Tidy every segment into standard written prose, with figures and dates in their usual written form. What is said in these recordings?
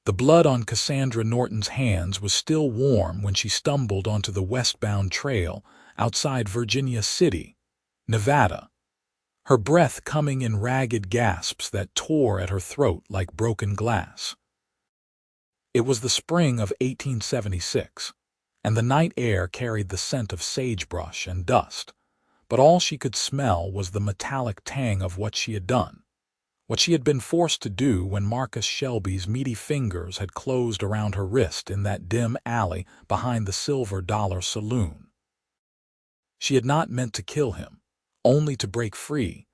The blood on Cassandra Norton's hands was still warm when she stumbled onto the westbound trail outside Virginia City, Nevada, her breath coming in ragged gasps that tore at her throat like broken glass. It was the spring of 1876, and the night air carried the scent of sagebrush and dust, but all she could smell was the metallic tang of what she had done, what she had been forced to do when Marcus Shelby's meaty fingers had closed around her wrist in that dim alley behind the Silver Dollar Saloon. She had not meant to kill him, only to break free,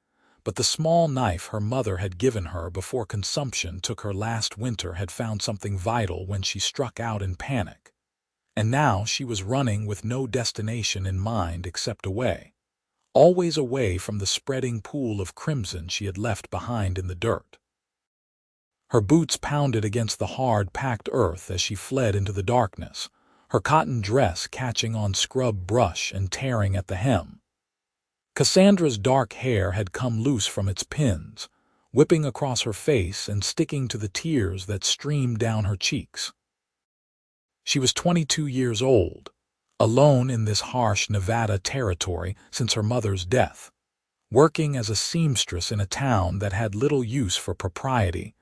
but the small knife her mother had given her before consumption took her last winter had found something vital when she struck out in panic. And now she was running with no destination in mind except away, always away from the spreading pool of crimson she had left behind in the dirt. Her boots pounded against the hard, packed earth as she fled into the darkness, her cotton dress catching on scrub brush and tearing at the hem. Cassandra's dark hair had come loose from its pins, whipping across her face and sticking to the tears that streamed down her cheeks. She was 22 years old, alone in this harsh Nevada territory since her mother's death, working as a seamstress in a town that had little use for propriety,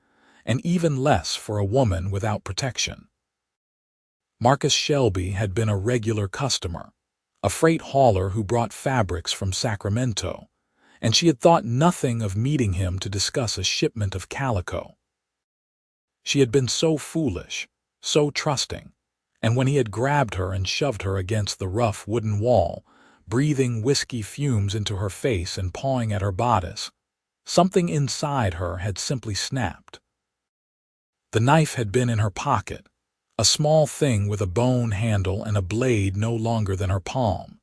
and even less for a woman without protection. Marcus Shelby had been a regular customer, a freight hauler who brought fabrics from Sacramento, and she had thought nothing of meeting him to discuss a shipment of calico. She had been so foolish, so trusting, and when he had grabbed her and shoved her against the rough wooden wall, breathing whiskey fumes into her face and pawing at her bodice, something inside her had simply snapped. The knife had been in her pocket, a small thing with a bone handle and a blade no longer than her palm.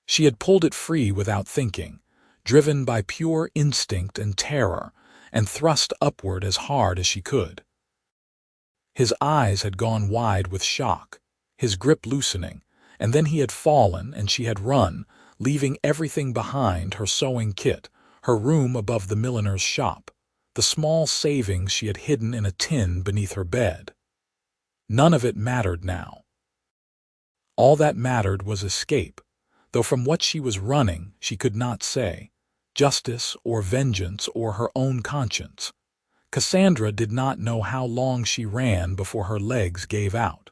She had pulled it free without thinking, driven by pure instinct and terror, and thrust upward as hard as she could. His eyes had gone wide with shock, his grip loosening, and then he had fallen and she had run, leaving everything behind: her sewing kit, her room above the milliner's shop, the small savings she had hidden in a tin beneath her bed. None of it mattered now. All that mattered was escape, though from what she was running she could not say, justice or vengeance or her own conscience. Cassandra did not know how long she ran before her legs gave out.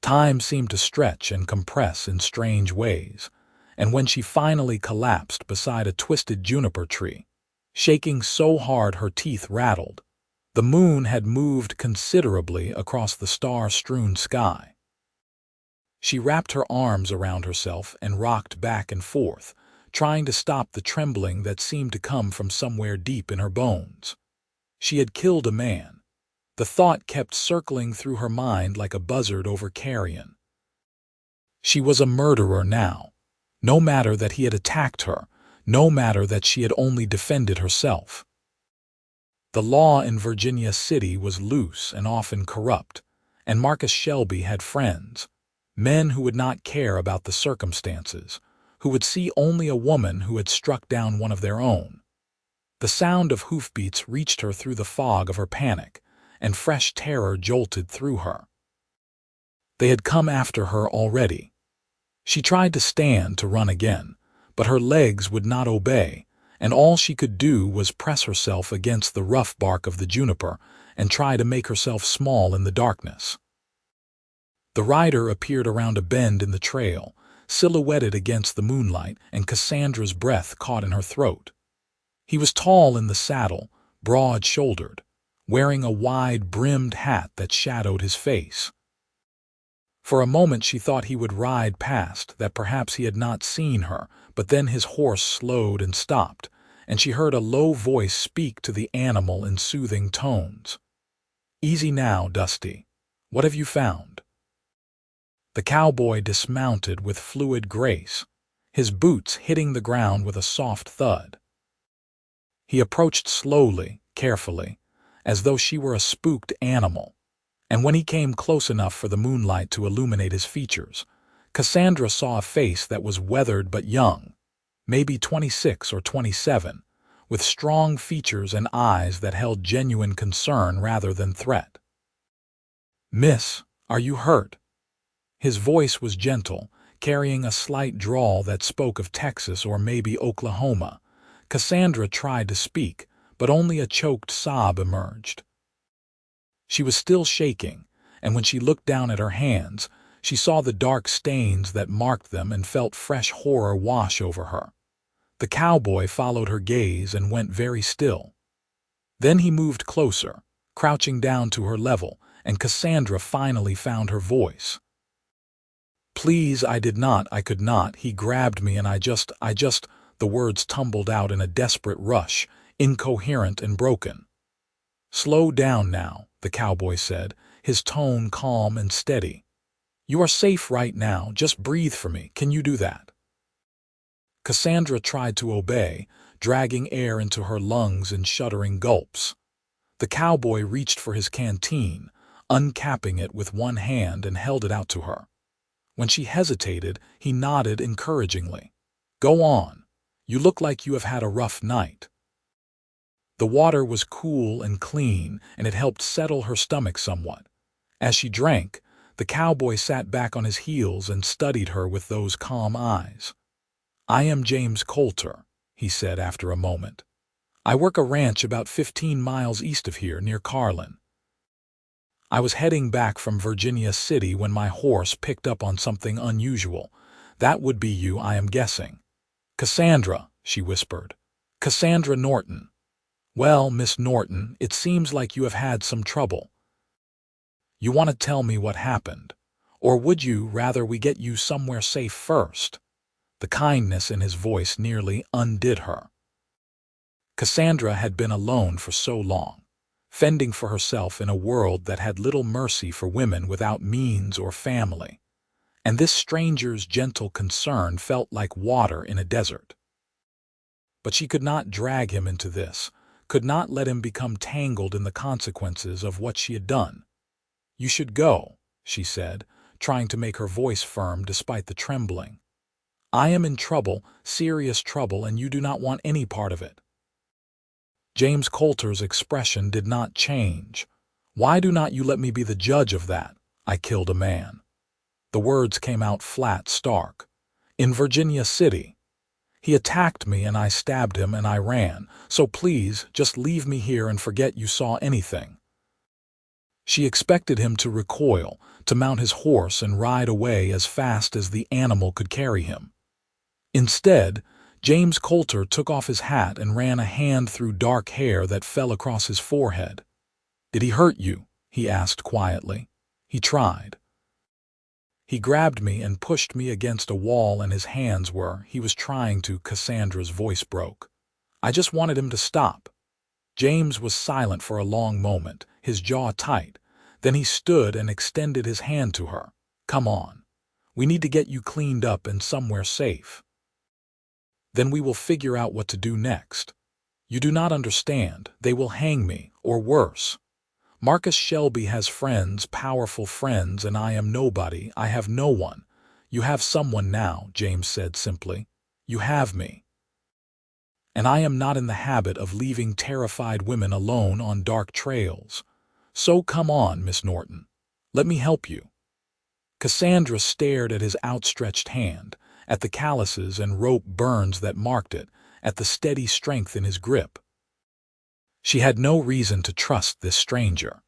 Time seemed to stretch and compress in strange ways, and when she finally collapsed beside a twisted juniper tree, shaking so hard her teeth rattled, the moon had moved considerably across the star-strewn sky. She wrapped her arms around herself and rocked back and forth, trying to stop the trembling that seemed to come from somewhere deep in her bones. She had killed a man. The thought kept circling through her mind like a buzzard over carrion. She was a murderer now, no matter that he had attacked her, no matter that she had only defended herself. The law in Virginia City was loose and often corrupt, and Marcus Shelby had friends, men who would not care about the circumstances, who would see only a woman who had struck down one of their own. The sound of hoofbeats reached her through the fog of her panic, and fresh terror jolted through her. They had come after her already. She tried to stand to run again, but her legs would not obey, and all she could do was press herself against the rough bark of the juniper and try to make herself small in the darkness. The rider appeared around a bend in the trail, silhouetted against the moonlight, and Cassandra's breath caught in her throat. He was tall in the saddle, broad-shouldered, wearing a wide-brimmed hat that shadowed his face. For a moment she thought he would ride past, that perhaps he had not seen her, but then his horse slowed and stopped, and she heard a low voice speak to the animal in soothing tones. "Easy now, Dusty. What have you found?" The cowboy dismounted with fluid grace, his boots hitting the ground with a soft thud. He approached slowly, carefully, as though she were a spooked animal, and when he came close enough for the moonlight to illuminate his features, Cassandra saw a face that was weathered but young, maybe 26 or 27, with strong features and eyes that held genuine concern rather than threat. "Miss, are you hurt?" His voice was gentle, carrying a slight drawl that spoke of Texas or maybe Oklahoma. Cassandra tried to speak, but only a choked sob emerged. She was still shaking, and when she looked down at her hands, she saw the dark stains that marked them and felt fresh horror wash over her. The cowboy followed her gaze and went very still. Then he moved closer, crouching down to her level, and Cassandra finally found her voice. "Please, I could not. He grabbed me and I just, the words tumbled out in a desperate rush, incoherent and broken. "Slow down now," the cowboy said, his tone calm and steady. "You are safe right now. Just breathe for me. Can you do that?" Cassandra tried to obey, dragging air into her lungs in shuddering gulps. The cowboy reached for his canteen, uncapping it with one hand and held it out to her. When she hesitated, he nodded encouragingly. "Go on. You look like you have had a rough night." The water was cool and clean, and it helped settle her stomach somewhat. As she drank, the cowboy sat back on his heels and studied her with those calm eyes. "I am James Colter," he said after a moment. "I work a ranch about 15 miles east of here, near Carlin. I was heading back from Virginia City when my horse picked up on something unusual. That would be you, I am guessing." "Cassandra," she whispered. "Cassandra Norton." "Well, Miss Norton, it seems like you have had some trouble. You want to tell me what happened? Or would you rather we get you somewhere safe first?" The kindness in his voice nearly undid her. Cassandra had been alone for so long, fending for herself in a world that had little mercy for women without means or family, and this stranger's gentle concern felt like water in a desert. But she could not drag him into this, could not let him become tangled in the consequences of what she had done. "You should go," she said, trying to make her voice firm despite the trembling. "I am in trouble, serious trouble, and you do not want any part of it." James Colter's expression did not change. "Why do not you let me be the judge of that? I killed a man." The words came out flat, stark. "In Virginia City. He attacked me and I stabbed him and I ran, so please, just leave me here and forget you saw anything." She expected him to recoil, to mount his horse and ride away as fast as the animal could carry him. Instead, James Colter took off his hat and ran a hand through dark hair that fell across his forehead. "Did he hurt you?" he asked quietly. "He tried. He grabbed me and pushed me against a wall and his hands were, he was trying to," Cassandra's voice broke. "I just wanted him to stop." James was silent for a long moment, his jaw tight. Then he stood and extended his hand to her. "Come on. We need to get you cleaned up and somewhere safe. Then we will figure out what to do next. You do not understand. They will hang me, or worse. Marcus Shelby has friends, powerful friends, and I am nobody. I have no one." "You have someone now," James said simply. "You have me. And I am not in the habit of leaving terrified women alone on dark trails. So come on, Miss Norton. Let me help you." Cassandra stared at his outstretched hand, at the calluses and rope burns that marked it, at the steady strength in his grip. She had no reason to trust this stranger,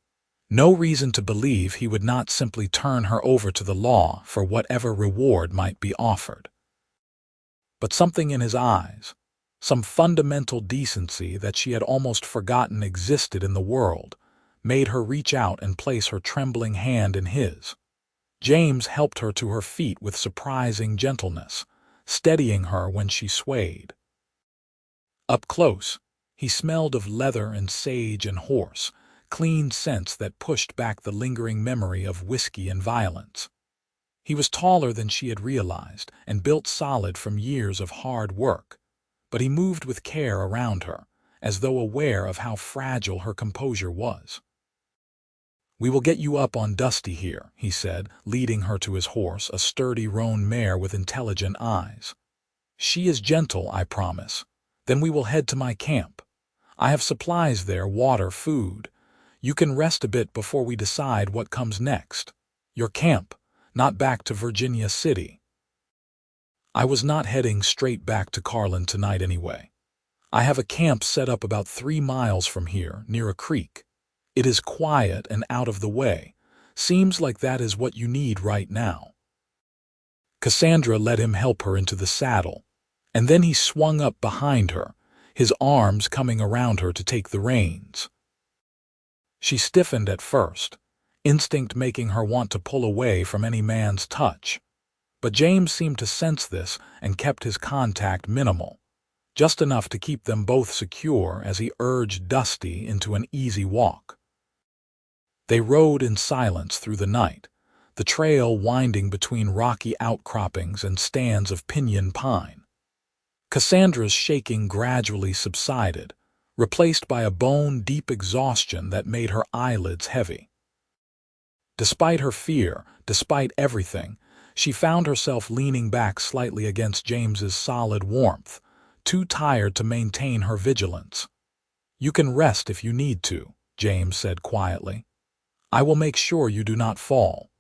no reason to believe he would not simply turn her over to the law for whatever reward might be offered. But something in his eyes, some fundamental decency that she had almost forgotten existed in the world, made her reach out and place her trembling hand in his. James helped her to her feet with surprising gentleness, steadying her when she swayed. Up close, he smelled of leather and sage and horse, clean scents that pushed back the lingering memory of whiskey and violence. He was taller than she had realized and built solid from years of hard work, but he moved with care around her, as though aware of how fragile her composure was. "We will get you up on Dusty here," he said, leading her to his horse, a sturdy roan mare with intelligent eyes. "She is gentle, I promise. Then we will head to my camp. I have supplies there, water, food. You can rest a bit before we decide what comes next. Your camp, not back to Virginia City. I was not heading straight back to Carlin tonight anyway. I have a camp set up about 3 miles from here, near a creek. It is quiet and out of the way. Seems like that is what you need right now. Cassandra let him help her into the saddle, and then he swung up behind her, his arms coming around her to take the reins. She stiffened at first, instinct making her want to pull away from any man's touch. But James seemed to sense this and kept his contact minimal, just enough to keep them both secure as he urged Dusty into an easy walk. They rode in silence through the night, the trail winding between rocky outcroppings and stands of pinyon pine. Cassandra's shaking gradually subsided, replaced by a bone-deep exhaustion that made her eyelids heavy. Despite her fear, despite everything, she found herself leaning back slightly against James's solid warmth, too tired to maintain her vigilance. "You can rest if you need to," James said quietly. "I will make sure you do not fall."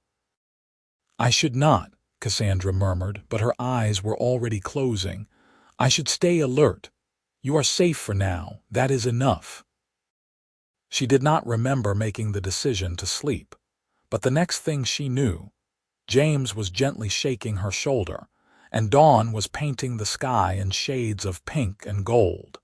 "I should not," Cassandra murmured, but her eyes were already closing. "I should stay alert. You are safe for now, that is enough." She did not remember making the decision to sleep, but the next thing she knew, James was gently shaking her shoulder, and dawn was painting the sky in shades of pink and gold.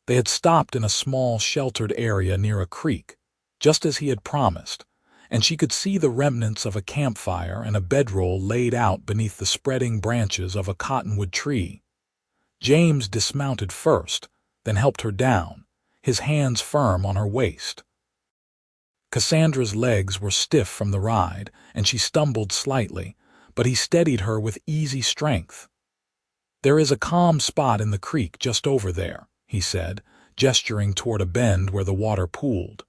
They had stopped in a small sheltered area near a creek, just as he had promised, and she could see the remnants of a campfire and a bedroll laid out beneath the spreading branches of a cottonwood tree. James dismounted first, then helped her down, his hands firm on her waist. Cassandra's legs were stiff from the ride, and she stumbled slightly, but he steadied her with easy strength. "There is a calm spot in the creek just over there," he said, gesturing toward a bend where the water pooled.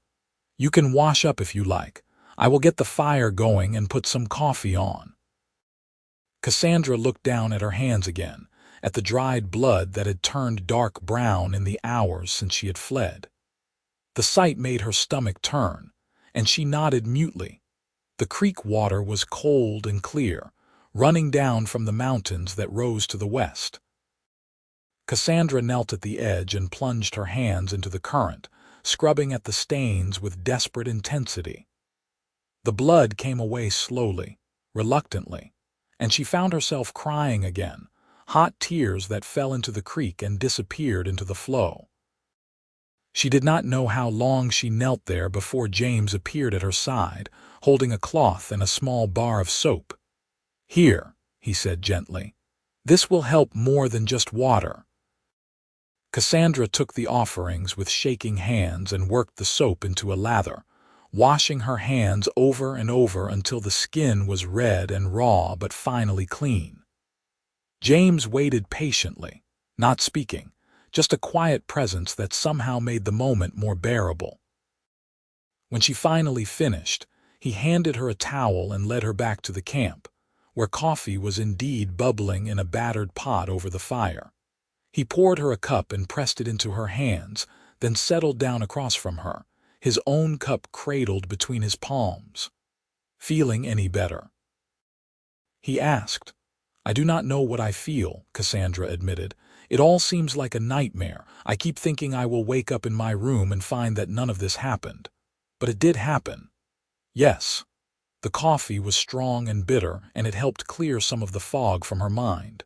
"You can wash up if you like. I will get the fire going and put some coffee on." Cassandra looked down at her hands again, at the dried blood that had turned dark brown in the hours since she had fled. The sight made her stomach turn, and she nodded mutely. The creek water was cold and clear, running down from the mountains that rose to the west. Cassandra knelt at the edge and plunged her hands into the current, scrubbing at the stains with desperate intensity. The blood came away slowly, reluctantly, and she found herself crying again, hot tears that fell into the creek and disappeared into the flow. She did not know how long she knelt there before James appeared at her side, holding a cloth and a small bar of soap. "Here," he said gently. "This will help more than just water." Cassandra took the offerings with shaking hands and worked the soap into a lather, washing her hands over and over until the skin was red and raw but finally clean. James waited patiently, not speaking, just a quiet presence that somehow made the moment more bearable. When she finally finished, he handed her a towel and led her back to the camp, where coffee was indeed bubbling in a battered pot over the fire. He poured her a cup and pressed it into her hands, then settled down across from her, his own cup cradled between his palms. "Feeling any better?" he asked. "I do not know what I feel," Cassandra admitted. "It all seems like a nightmare. I keep thinking I will wake up in my room and find that none of this happened. But it did happen. Yes." The coffee was strong and bitter, and it helped clear some of the fog from her mind.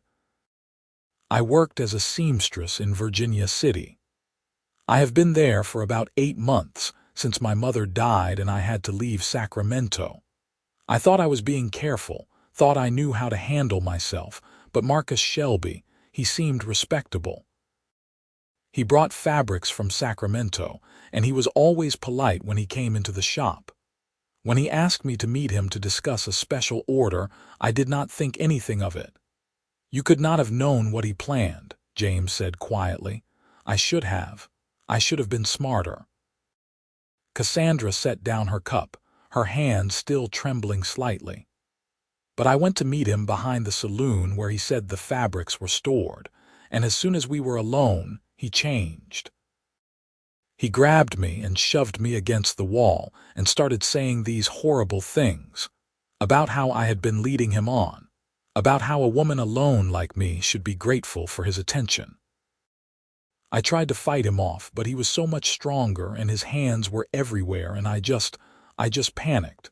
"I worked as a seamstress in Virginia City. I have been there for about 8 months, since my mother died and I had to leave Sacramento. I thought I was being careful, thought I knew how to handle myself, but Marcus Shelby, he seemed respectable. He brought fabrics from Sacramento, and he was always polite when he came into the shop. When he asked me to meet him to discuss a special order, I did not think anything of it." "You could not have known what he planned," James said quietly. "I should have. I should have been smarter." Cassandra set down her cup, her hand still trembling slightly. "But I went to meet him behind the saloon where he said the fabrics were stored, and as soon as we were alone, he changed. He grabbed me and shoved me against the wall and started saying these horrible things about how I had been leading him on, about how a woman alone like me should be grateful for his attention. I tried to fight him off, but he was so much stronger and his hands were everywhere, and I just panicked.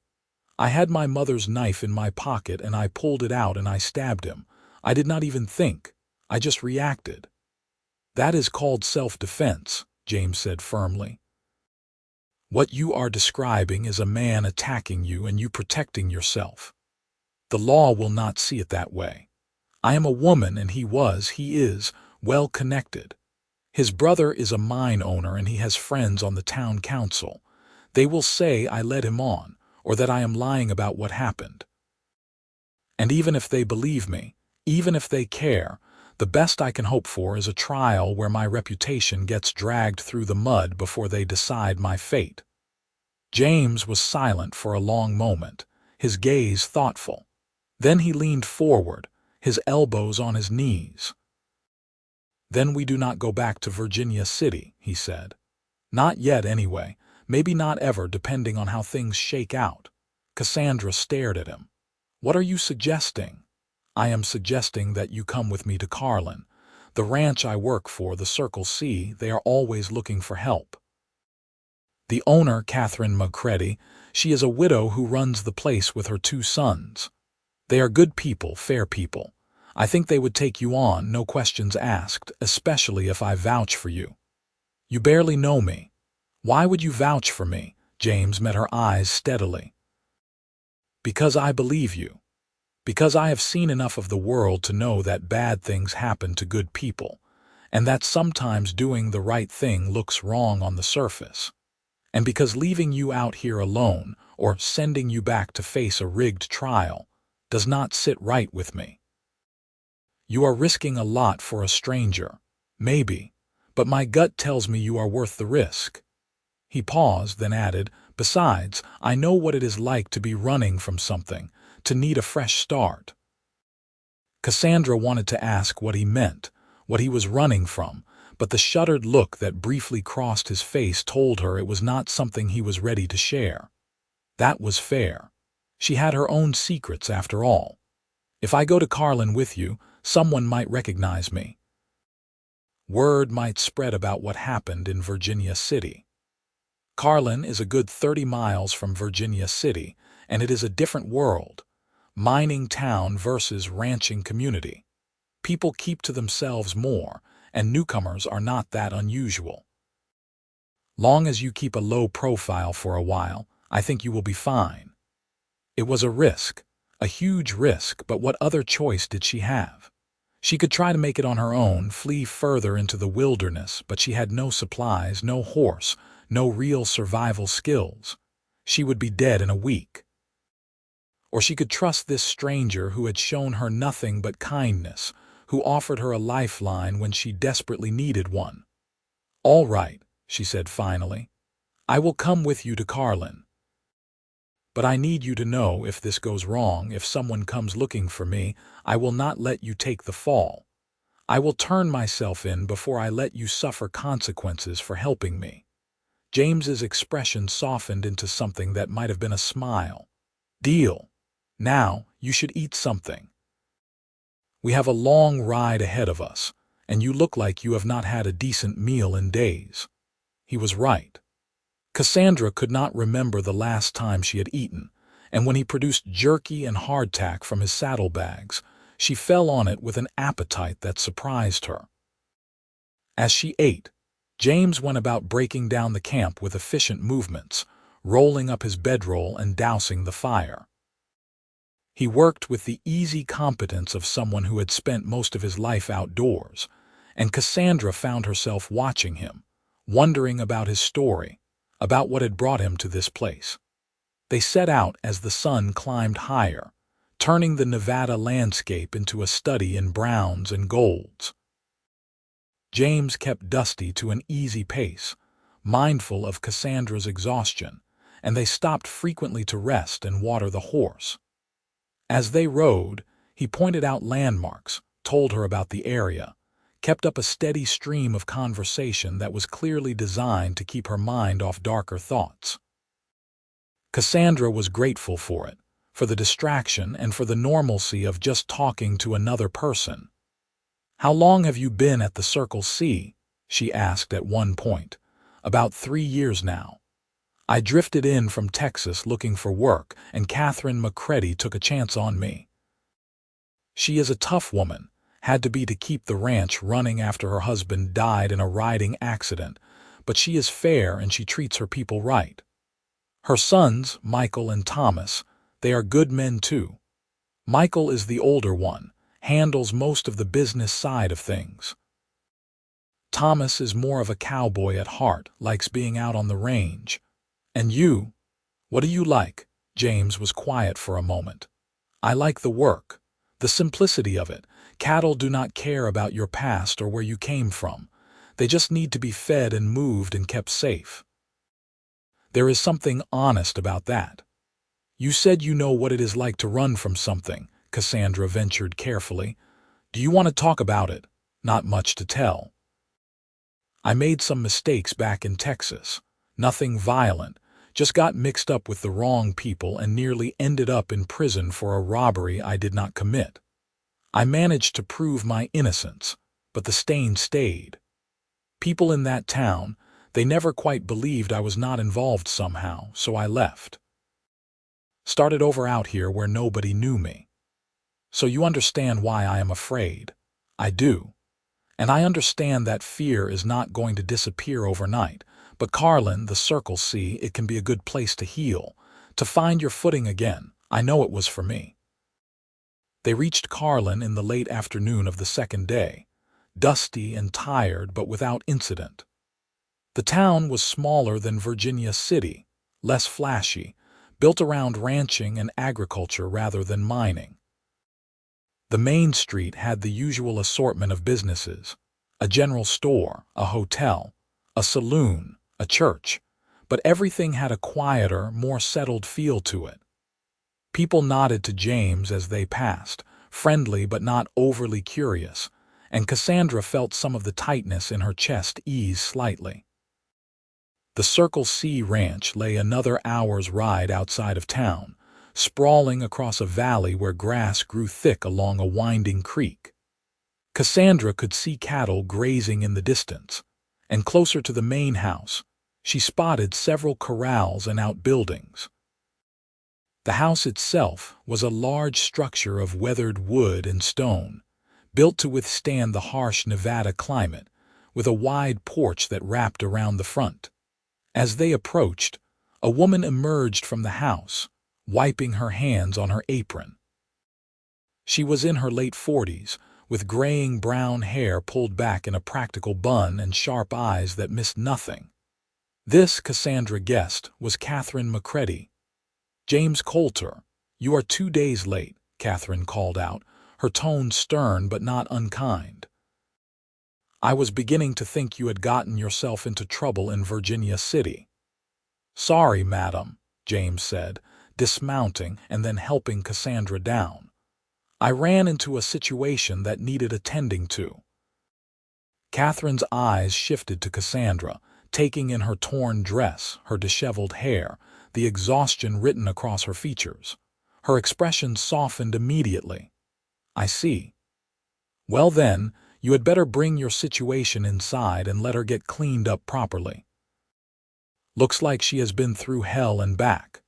I had my mother's knife in my pocket and I pulled it out and I stabbed him. I did not even think. I just reacted. That is called self-defense, James said firmly. What you are describing is a man attacking you and you protecting yourself. The law will not see it that way. I am a woman and he is, well connected. His brother is a mine owner and he has friends on the town council. They will say I led him on, or that I am lying about what happened. And even if they believe me, even if they care, the best I can hope for is a trial where my reputation gets dragged through the mud before they decide my fate. James was silent for a long moment, his gaze thoughtful. Then he leaned forward, his elbows on his knees. Then we do not go back to Virginia City, he said. Not yet anyway, maybe not ever, depending on how things shake out. Cassandra stared at him. What are you suggesting? I am suggesting that you come with me to Carlin. The ranch I work for, the Circle C, they are always looking for help. The owner, Catherine McCready, she is a widow who runs the place with her 2 sons. They are good people, fair people. I think they would take you on, no questions asked, especially if I vouch for you. You barely know me. Why would you vouch for me? James met her eyes steadily. Because I believe you. Because I have seen enough of the world to know that bad things happen to good people, and that sometimes doing the right thing looks wrong on the surface. And because leaving you out here alone, or sending you back to face a rigged trial, does not sit right with me. You are risking a lot for a stranger, maybe, but my gut tells me you are worth the risk. He paused, then added, besides, I know what it is like to be running from something, to need a fresh start. Cassandra wanted to ask what he meant, what he was running from, but the shuttered look that briefly crossed his face told her it was not something he was ready to share. That was fair. She had her own secrets after all. If I go to Carlin with you, someone might recognize me. Word might spread about what happened in Virginia City. Carlin is a good 30 miles from Virginia City, and it is a different world. Mining town versus ranching community. People keep to themselves more, and newcomers are not that unusual. Long as you keep a low profile for a while, I think you will be fine. It was a risk, a huge risk, but what other choice did she have? She could try to make it on her own, flee further into the wilderness, but she had no supplies, no horse, no real survival skills. She would be dead in a week. Or she could trust this stranger who had shown her nothing but kindness, who offered her a lifeline when she desperately needed one. All right, she said finally. I will come with you to Carlin. But I need you to know if this goes wrong, if someone comes looking for me, I will not let you take the fall. I will turn myself in before I let you suffer consequences for helping me. James's expression softened into something that might have been a smile. Deal. Now, you should eat something. We have a long ride ahead of us, and you look like you have not had a decent meal in days. He was right. Cassandra could not remember the last time she had eaten, and when he produced jerky and hardtack from his saddlebags, she fell on it with an appetite that surprised her. As she ate, James went about breaking down the camp with efficient movements, rolling up his bedroll and dousing the fire. He worked with the easy competence of someone who had spent most of his life outdoors, and Cassandra found herself watching him, wondering about his story, about what had brought him to this place. They set out as the sun climbed higher, turning the Nevada landscape into a study in browns and golds. James kept Dusty to an easy pace, mindful of Cassandra's exhaustion, and they stopped frequently to rest and water the horse. As they rode, he pointed out landmarks, told her about the area, kept up a steady stream of conversation that was clearly designed to keep her mind off darker thoughts. Cassandra was grateful for it, for the distraction and for the normalcy of just talking to another person. "How long have you been at the Circle C?" she asked at one point. "About 3 years now. I drifted in from Texas looking for work, and Catherine McCready took a chance on me. She is a tough woman, had to be to keep the ranch running after her husband died in a riding accident, but she is fair and she treats her people right. Her sons, Michael and Thomas, they are good men too. Michael is the older one, handles most of the business side of things. Thomas is more of a cowboy at heart, likes being out on the range. And you? What do you like?" James was quiet for a moment. "I like the work, the simplicity of it. Cattle do not care about your past or where you came from. They just need to be fed and moved and kept safe. There is something honest about that. You said you know what it is like to run from something," Cassandra ventured carefully. "Do you want to talk about it?" "Not much to tell. I made some mistakes back in Texas. Nothing violent, just got mixed up with the wrong people and nearly ended up in prison for a robbery I did not commit. I managed to prove my innocence, but the stain stayed. People in that town, they never quite believed I was not involved somehow, so I left. Started over out here where nobody knew me. So you understand why I am afraid. I do. And I understand that fear is not going to disappear overnight. But Carlin, the Circle C, it can be a good place to heal, to find your footing again. I know it was for me." They reached Carlin in the late afternoon of the second day, dusty and tired but without incident. The town was smaller than Virginia City, less flashy, built around ranching and agriculture rather than mining. The main street had the usual assortment of businesses: a general store, a hotel, a saloon, a church, but everything had a quieter, more settled feel to it. People nodded to James as they passed, friendly but not overly curious, and Cassandra felt some of the tightness in her chest ease slightly. The Circle C ranch lay another hour's ride outside of town, sprawling across a valley where grass grew thick along a winding creek. Cassandra could see cattle grazing in the distance, and closer to the main house, she spotted several corrals and outbuildings. The house itself was a large structure of weathered wood and stone, built to withstand the harsh Nevada climate, with a wide porch that wrapped around the front. As they approached, a woman emerged from the house, wiping her hands on her apron. She was in her late 40s, with graying brown hair pulled back in a practical bun and sharp eyes that missed nothing. This, Cassandra guessed, was Catherine McCready. "James Colter, you are 2 days late," Catherine called out, her tone stern but not unkind. "I was beginning to think you had gotten yourself into trouble in Virginia City." "Sorry, madam," James said, dismounting and then helping Cassandra down. "I ran into a situation that needed attending to." Catherine's eyes shifted to Cassandra, taking in her torn dress, her disheveled hair, the exhaustion written across her features. Her expression softened immediately. "I see. Well then, you had better bring your situation inside and let her get cleaned up properly. Looks like she has been through hell and back.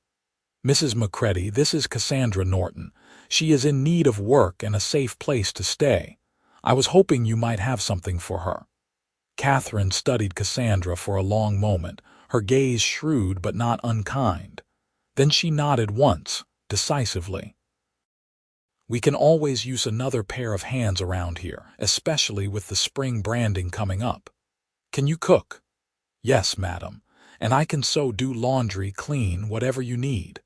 Mrs. McCready, this is Cassandra Norton. She is in need of work and a safe place to stay. I was hoping you might have something for her." Catherine studied Cassandra for a long moment, her gaze shrewd but not unkind. Then she nodded once, decisively. "We can always use another pair of hands around here, especially with the spring branding coming up. Can you cook?" "Yes, madam. And I can so do laundry, clean, whatever you need."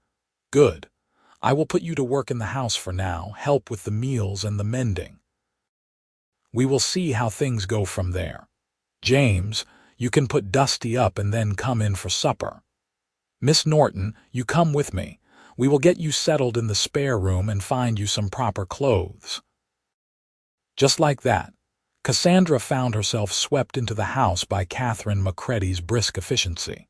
"Good. I will put you to work in the house for now, help with the meals and the mending. We will see how things go from there. James, you can put Dusty up and then come in for supper. Miss Norton, you come with me. We will get you settled in the spare room and find you some proper clothes." Just like that, Cassandra found herself swept into the house by Catherine Macready's brisk efficiency.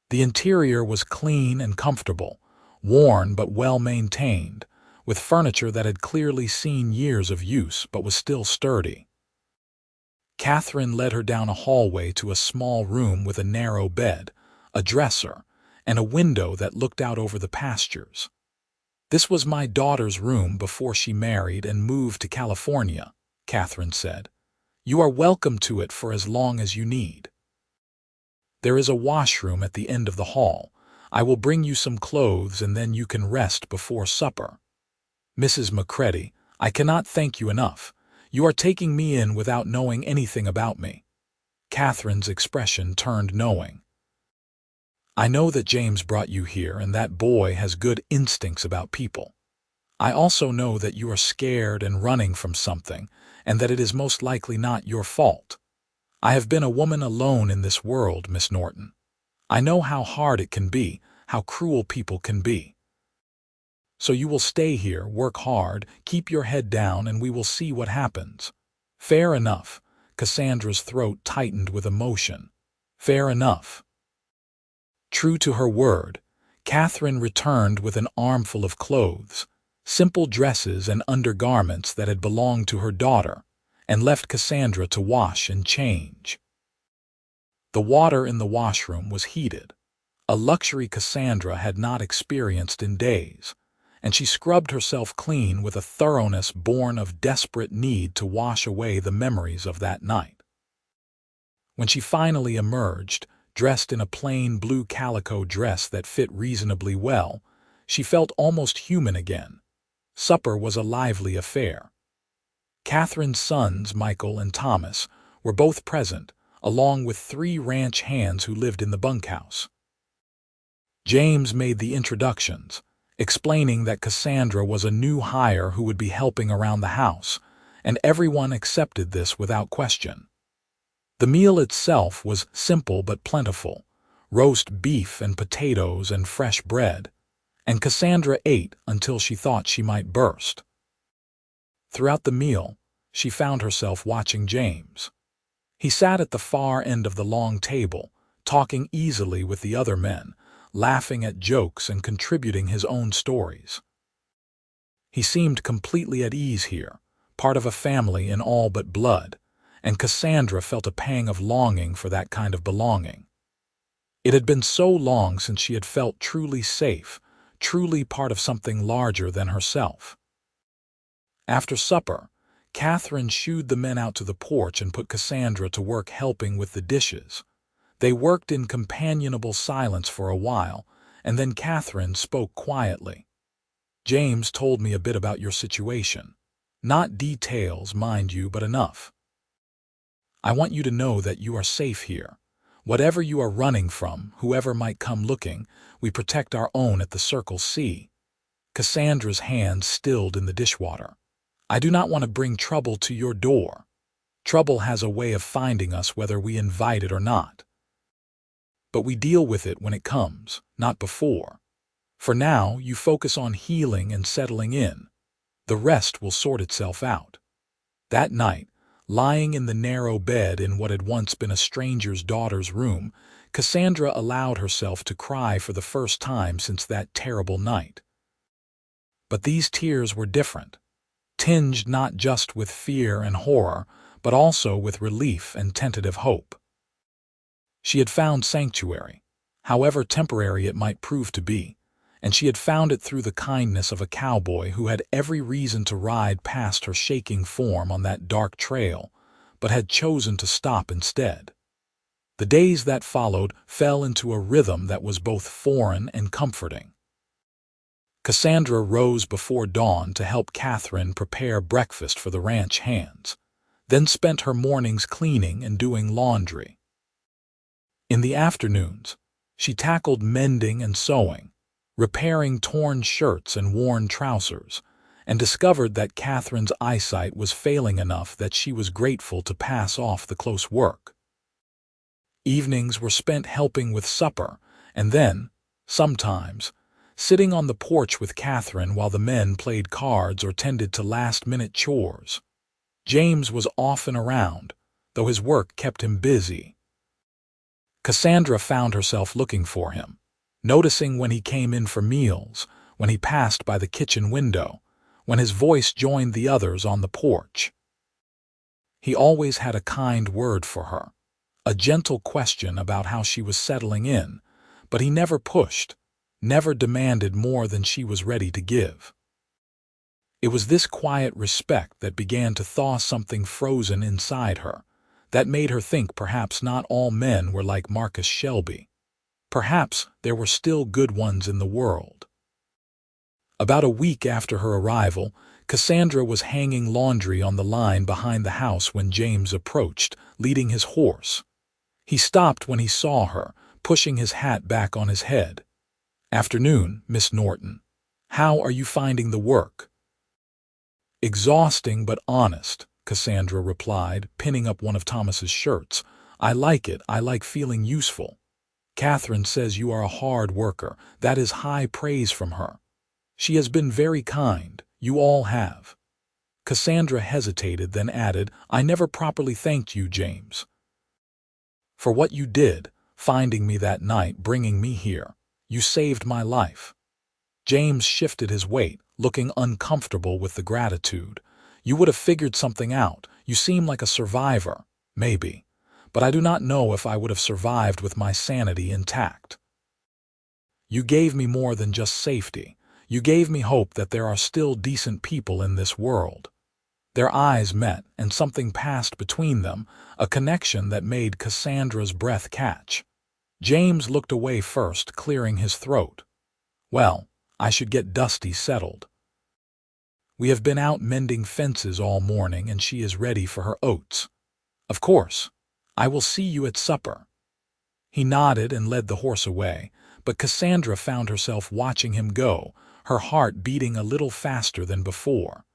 The interior was clean and comfortable, worn but well-maintained, with furniture that had clearly seen years of use but was still sturdy. Catherine led her down a hallway to a small room with a narrow bed, a dresser, and a window that looked out over the pastures. "This was my daughter's room before she married and moved to California," Catherine said. "You are welcome to it for as long as you need. There is a washroom at the end of the hall. I will bring you some clothes and then you can rest before supper. Mrs. Macready, I cannot thank you enough. You are taking me in without knowing anything about me." Catherine's expression turned knowing. "I know that James brought you here and that boy has good instincts about people. I also know that you are scared and running from something, and that it is most likely not your fault. I have been a woman alone in this world, Miss Norton. I know how hard it can be, how cruel people can be. So you will stay here, work hard, keep your head down, and we will see what happens." "Fair enough." Cassandra's throat tightened with emotion. "Fair enough." True to her word, Catherine returned with an armful of clothes, simple dresses and undergarments that had belonged to her daughter, and left Cassandra to wash and change. The water in the washroom was heated, a luxury Cassandra had not experienced in days, and she scrubbed herself clean with a thoroughness born of desperate need to wash away the memories of that night. When she finally emerged, dressed in a plain blue calico dress that fit reasonably well, she felt almost human again. Supper was a lively affair. Catherine's sons, Michael and Thomas, were both present, along with 3 ranch hands who lived in the bunkhouse. James made the introductions, explaining that Cassandra was a new hire who would be helping around the house, and everyone accepted this without question. The meal itself was simple but plentiful, roast beef and potatoes and fresh bread, and Cassandra ate until she thought she might burst. Throughout the meal, she found herself watching James. He sat at the far end of the long table, talking easily with the other men, laughing at jokes and contributing his own stories. He seemed completely at ease here, part of a family in all but blood, and Cassandra felt a pang of longing for that kind of belonging. It had been so long since she had felt truly safe, truly part of something larger than herself. After supper, Catherine shooed the men out to the porch and put Cassandra to work helping with the dishes. They worked in companionable silence for a while, and then Catherine spoke quietly. "James told me a bit about your situation. Not details, mind you, but enough. I want you to know that you are safe here. Whatever you are running from, whoever might come looking, we protect our own at the Circle C." Cassandra's hands stilled in the dishwater. "I do not want to bring trouble to your door. Trouble has a way of finding us whether we invite it or not. But we deal with it when it comes, not before. For now, you focus on healing and settling in. The rest will sort itself out." That night, lying in the narrow bed in what had once been a stranger's daughter's room, Cassandra allowed herself to cry for the first time since that terrible night. But these tears were different, tinged not just with fear and horror, but also with relief and tentative hope. She had found sanctuary, however temporary it might prove to be, and she had found it through the kindness of a cowboy who had every reason to ride past her shaking form on that dark trail, but had chosen to stop instead. The days that followed fell into a rhythm that was both foreign and comforting. Cassandra rose before dawn to help Catherine prepare breakfast for the ranch hands, then spent her mornings cleaning and doing laundry. In the afternoons, she tackled mending and sewing, repairing torn shirts and worn trousers, and discovered that Catherine's eyesight was failing enough that she was grateful to pass off the close work. Evenings were spent helping with supper, and then, sometimes, sitting on the porch with Catherine while the men played cards or tended to last-minute chores. James was often around, though his work kept him busy. Cassandra found herself looking for him, noticing when he came in for meals, when he passed by the kitchen window, when his voice joined the others on the porch. He always had a kind word for her, a gentle question about how she was settling in, but he never pushed, never demanded more than she was ready to give. It was this quiet respect that began to thaw something frozen inside her, that made her think perhaps not all men were like Marcus Shelby. Perhaps there were still good ones in the world. About a week after her arrival, Cassandra was hanging laundry on the line behind the house when James approached, leading his horse. He stopped when he saw her, pushing his hat back on his head. "Afternoon, Miss Norton. How are you finding the work?" "Exhausting but honest," Cassandra replied, pinning up one of Thomas's shirts. "I like it. I like feeling useful. Catherine says you are a hard worker. That is high praise from her. She has been very kind. You all have." Cassandra hesitated, then added, "I never properly thanked you, James, for what you did, finding me that night, bringing me here. You saved my life." James shifted his weight, looking uncomfortable with the gratitude. "You would have figured something out. You seem like a survivor, maybe, but I do not know if I would have survived with my sanity intact. You gave me more than just safety. You gave me hope that there are still decent people in this world." Their eyes met, and something passed between them, a connection that made Cassandra's breath catch. James looked away first, clearing his throat. "Well, I should get Dusty settled. We have been out mending fences all morning, and she is ready for her oats. Of course, I will see you at supper." He nodded and led the horse away, but Cassandra found herself watching him go, her heart beating a little faster than before.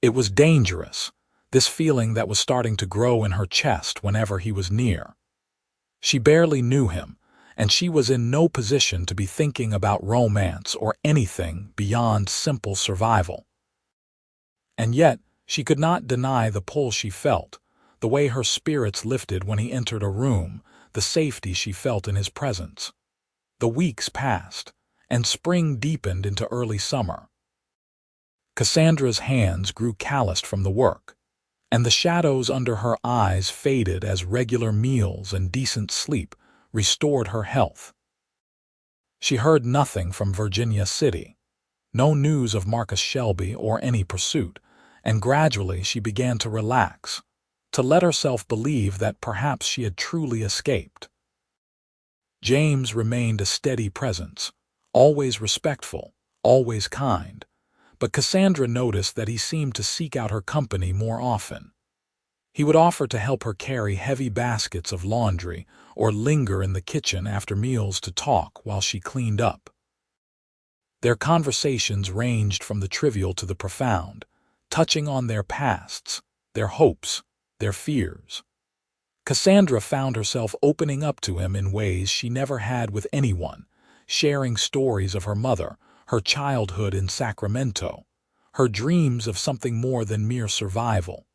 It was dangerous, this feeling that was starting to grow in her chest whenever he was near. She barely knew him, and she was in no position to be thinking about romance or anything beyond simple survival. And yet, she could not deny the pull she felt, the way her spirits lifted when he entered a room, the safety she felt in his presence. The weeks passed, and spring deepened into early summer. Cassandra's hands grew calloused from the work, and the shadows under her eyes faded as regular meals and decent sleep restored her health. She heard nothing from Virginia City, no news of Marcus Shelby or any pursuit, and gradually she began to relax, to let herself believe that perhaps she had truly escaped. James remained a steady presence, always respectful, always kind, but Cassandra noticed that he seemed to seek out her company more often. He would offer to help her carry heavy baskets of laundry or linger in the kitchen after meals to talk while she cleaned up. Their conversations ranged from the trivial to the profound, touching on their pasts, their hopes, their fears. Cassandra found herself opening up to him in ways she never had with anyone, sharing stories of her mother, her childhood in Sacramento, her dreams of something more than mere survival.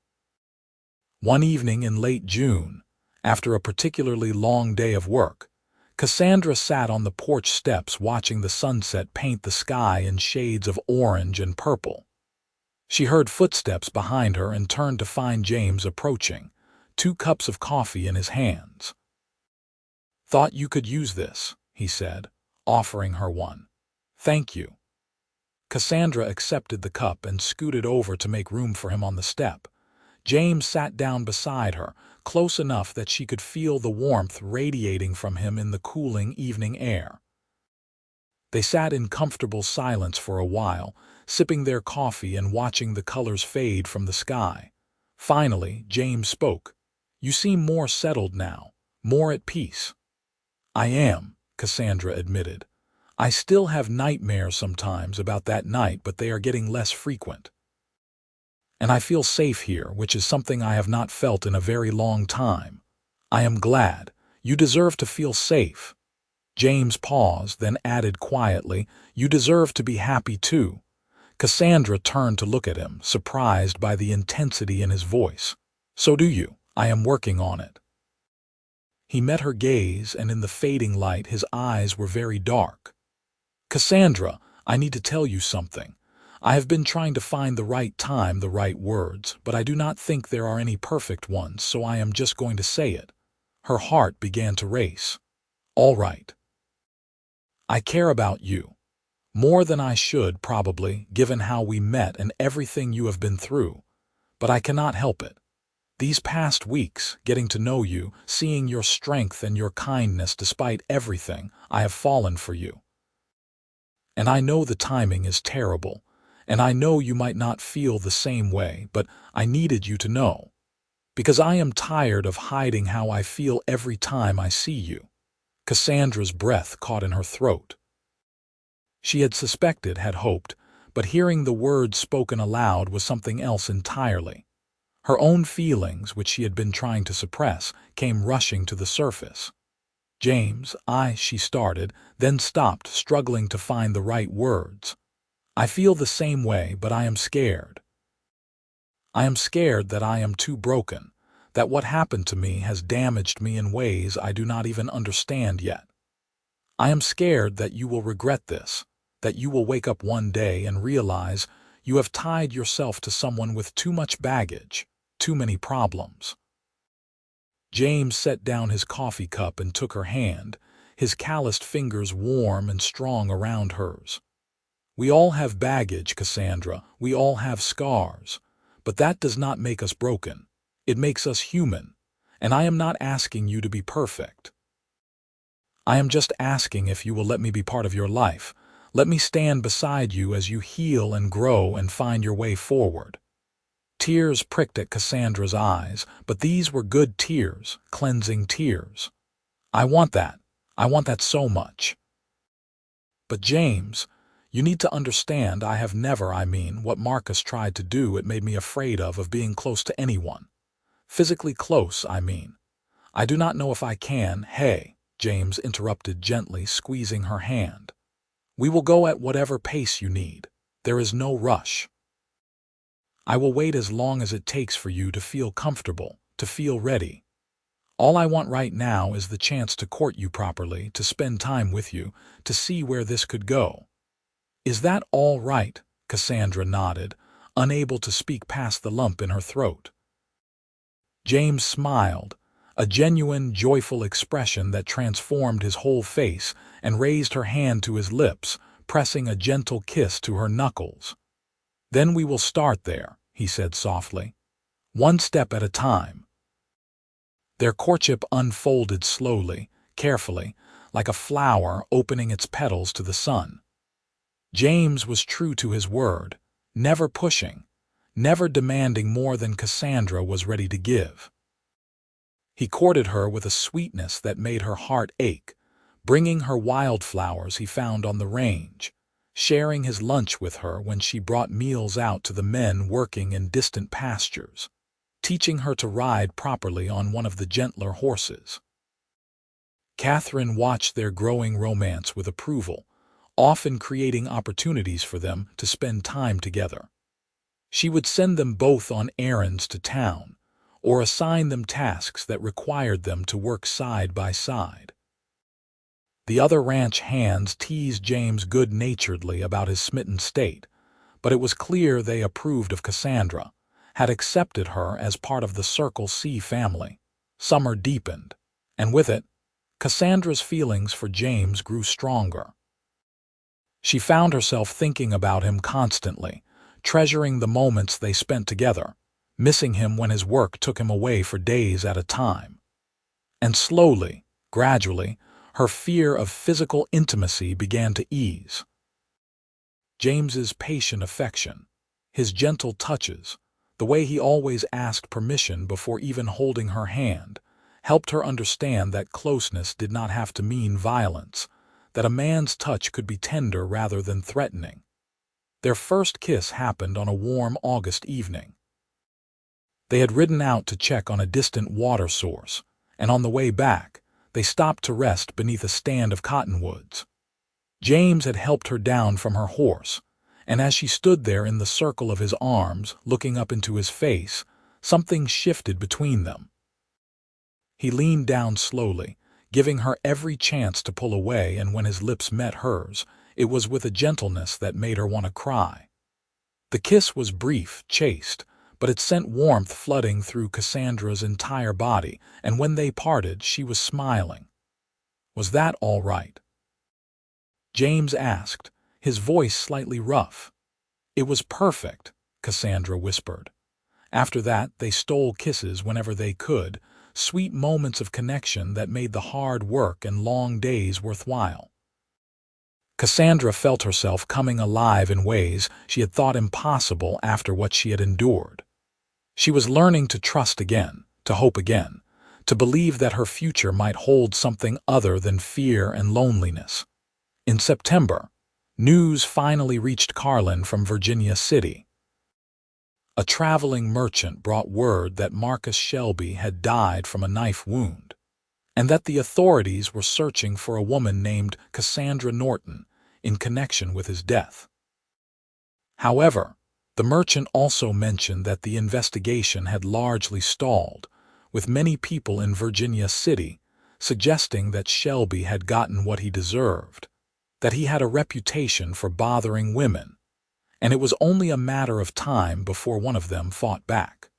One evening in late June, after a particularly long day of work, Cassandra sat on the porch steps watching the sunset paint the sky in shades of orange and purple. She heard footsteps behind her and turned to find James approaching, 2 cups of coffee in his hands. "Thought you could use this," he said, offering her one. "Thank you." Cassandra accepted the cup and scooted over to make room for him on the step. James sat down beside her, close enough that she could feel the warmth radiating from him in the cooling evening air. They sat in comfortable silence for a while, sipping their coffee and watching the colors fade from the sky. Finally, James spoke. "You seem more settled now, more at peace." "I am," Cassandra admitted. "I still have nightmares sometimes about that night, but they are getting less frequent. And I feel safe here, which is something I have not felt in a very long time. I am glad. You deserve to feel safe." James paused, then added quietly, "You deserve to be happy too." Cassandra turned to look at him, surprised by the intensity in his voice. "So do you. I am working on it." He met her gaze, and in the fading light his eyes were very dark. "Cassandra, I need to tell you something. I have been trying to find the right time, the right words, but I do not think there are any perfect ones, so I am just going to say it." Her heart began to race. "All right. I care about you. More than I should, probably, given how we met and everything you have been through. But I cannot help it. These past weeks, getting to know you, seeing your strength and your kindness despite everything, I have fallen for you. And I know the timing is terrible, and I know you might not feel the same way, but I needed you to know. Because I am tired of hiding how I feel every time I see you." Cassandra's breath caught in her throat. She had suspected, had hoped, but hearing the words spoken aloud was something else entirely. Her own feelings, which she had been trying to suppress, came rushing to the surface. "James, she started, then stopped, struggling to find the right words. "I feel the same way, but I am scared. I am scared that I am too broken, that what happened to me has damaged me in ways I do not even understand yet. I am scared that you will regret this, that you will wake up one day and realize you have tied yourself to someone with too much baggage, too many problems." James set down his coffee cup and took her hand, his calloused fingers warm and strong around hers. "We all have baggage, Cassandra. We all have scars. But that does not make us broken. It makes us human. And I am not asking you to be perfect. I am just asking if you will let me be part of your life. Let me stand beside you as you heal and grow and find your way forward." Tears pricked at Cassandra's eyes, but these were good tears, cleansing tears. I want that so much." "But James, you need to understand I have never, what Marcus tried to do, it made me afraid of being close to anyone. Physically close, I mean. I do not know if I can." "Hey," James interrupted gently, squeezing her hand. "We will go at whatever pace you need. There is no rush. I will wait as long as it takes for you to feel comfortable, to feel ready. All I want right now is the chance to court you properly, to spend time with you, to see where this could go." "Is that all right?" Cassandra nodded, unable to speak past the lump in her throat. James smiled, a genuine, joyful expression that transformed his whole face, and raised her hand to his lips, pressing a gentle kiss to her knuckles. "Then we will start there," he said softly. "One step at a time." Their courtship unfolded slowly, carefully, like a flower opening its petals to the sun. James was true to his word, never pushing, never demanding more than Cassandra was ready to give. He courted her with a sweetness that made her heart ache, bringing her wildflowers he found on the range, sharing his lunch with her when she brought meals out to the men working in distant pastures, teaching her to ride properly on one of the gentler horses. Catherine watched their growing romance with approval, often creating opportunities for them to spend time together. She would send them both on errands to town, or assign them tasks that required them to work side by side. The other ranch hands teased James good-naturedly about his smitten state, but it was clear they approved of Cassandra, had accepted her as part of the Circle C family. Summer deepened, and with it, Cassandra's feelings for James grew stronger. She found herself thinking about him constantly, treasuring the moments they spent together, missing him when his work took him away for days at a time. And slowly, gradually, her fear of physical intimacy began to ease. James's patient affection, his gentle touches, the way he always asked permission before even holding her hand, helped her understand that closeness did not have to mean violence, that a man's touch could be tender rather than threatening. Their first kiss happened on a warm August evening. They had ridden out to check on a distant water source, and on the way back, they stopped to rest beneath a stand of cottonwoods. James had helped her down from her horse, and as she stood there in the circle of his arms, looking up into his face, something shifted between them. He leaned down slowly, giving her every chance to pull away, and when his lips met hers, it was with a gentleness that made her want to cry. The kiss was brief, chaste, but it sent warmth flooding through Cassandra's entire body, and when they parted, she was smiling. "Was that all right?" James asked, his voice slightly rough. "It was perfect," Cassandra whispered. After that, they stole kisses whenever they could, sweet moments of connection that made the hard work and long days worthwhile. Cassandra felt herself coming alive in ways she had thought impossible after what she had endured. She was learning to trust again, to hope again, to believe that her future might hold something other than fear and loneliness. In September, news finally reached Carlin from Virginia City. A traveling merchant brought word that Marcus Shelby had died from a knife wound, and that the authorities were searching for a woman named Cassandra Norton in connection with his death. However, the merchant also mentioned that the investigation had largely stalled, with many people in Virginia City suggesting that Shelby had gotten what he deserved, that he had a reputation for bothering women, and it was only a matter of time before one of them fought back.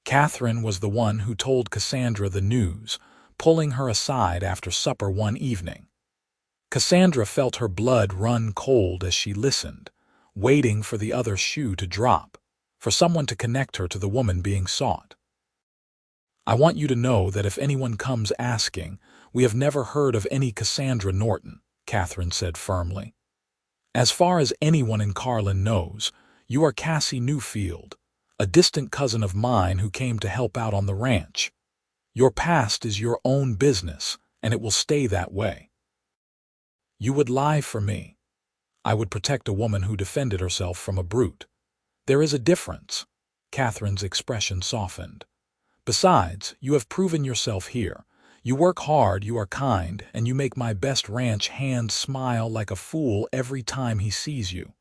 Catherine was the one who told Cassandra the news, pulling her aside after supper one evening. Cassandra felt her blood run cold as she listened, waiting for the other shoe to drop, for someone to connect her to the woman being sought. "I want you to know that if anyone comes asking, we have never heard of any Cassandra Norton," Catherine said firmly. "As far as anyone in Carlin knows, you are Cassie Newfield, a distant cousin of mine who came to help out on the ranch. Your past is your own business, and it will stay that way. You would lie for me. I would protect a woman who defended herself from a brute. There is a difference." Catherine's expression softened. "Besides, you have proven yourself here. You work hard, you are kind, and you make my best ranch hand smile like a fool every time he sees you.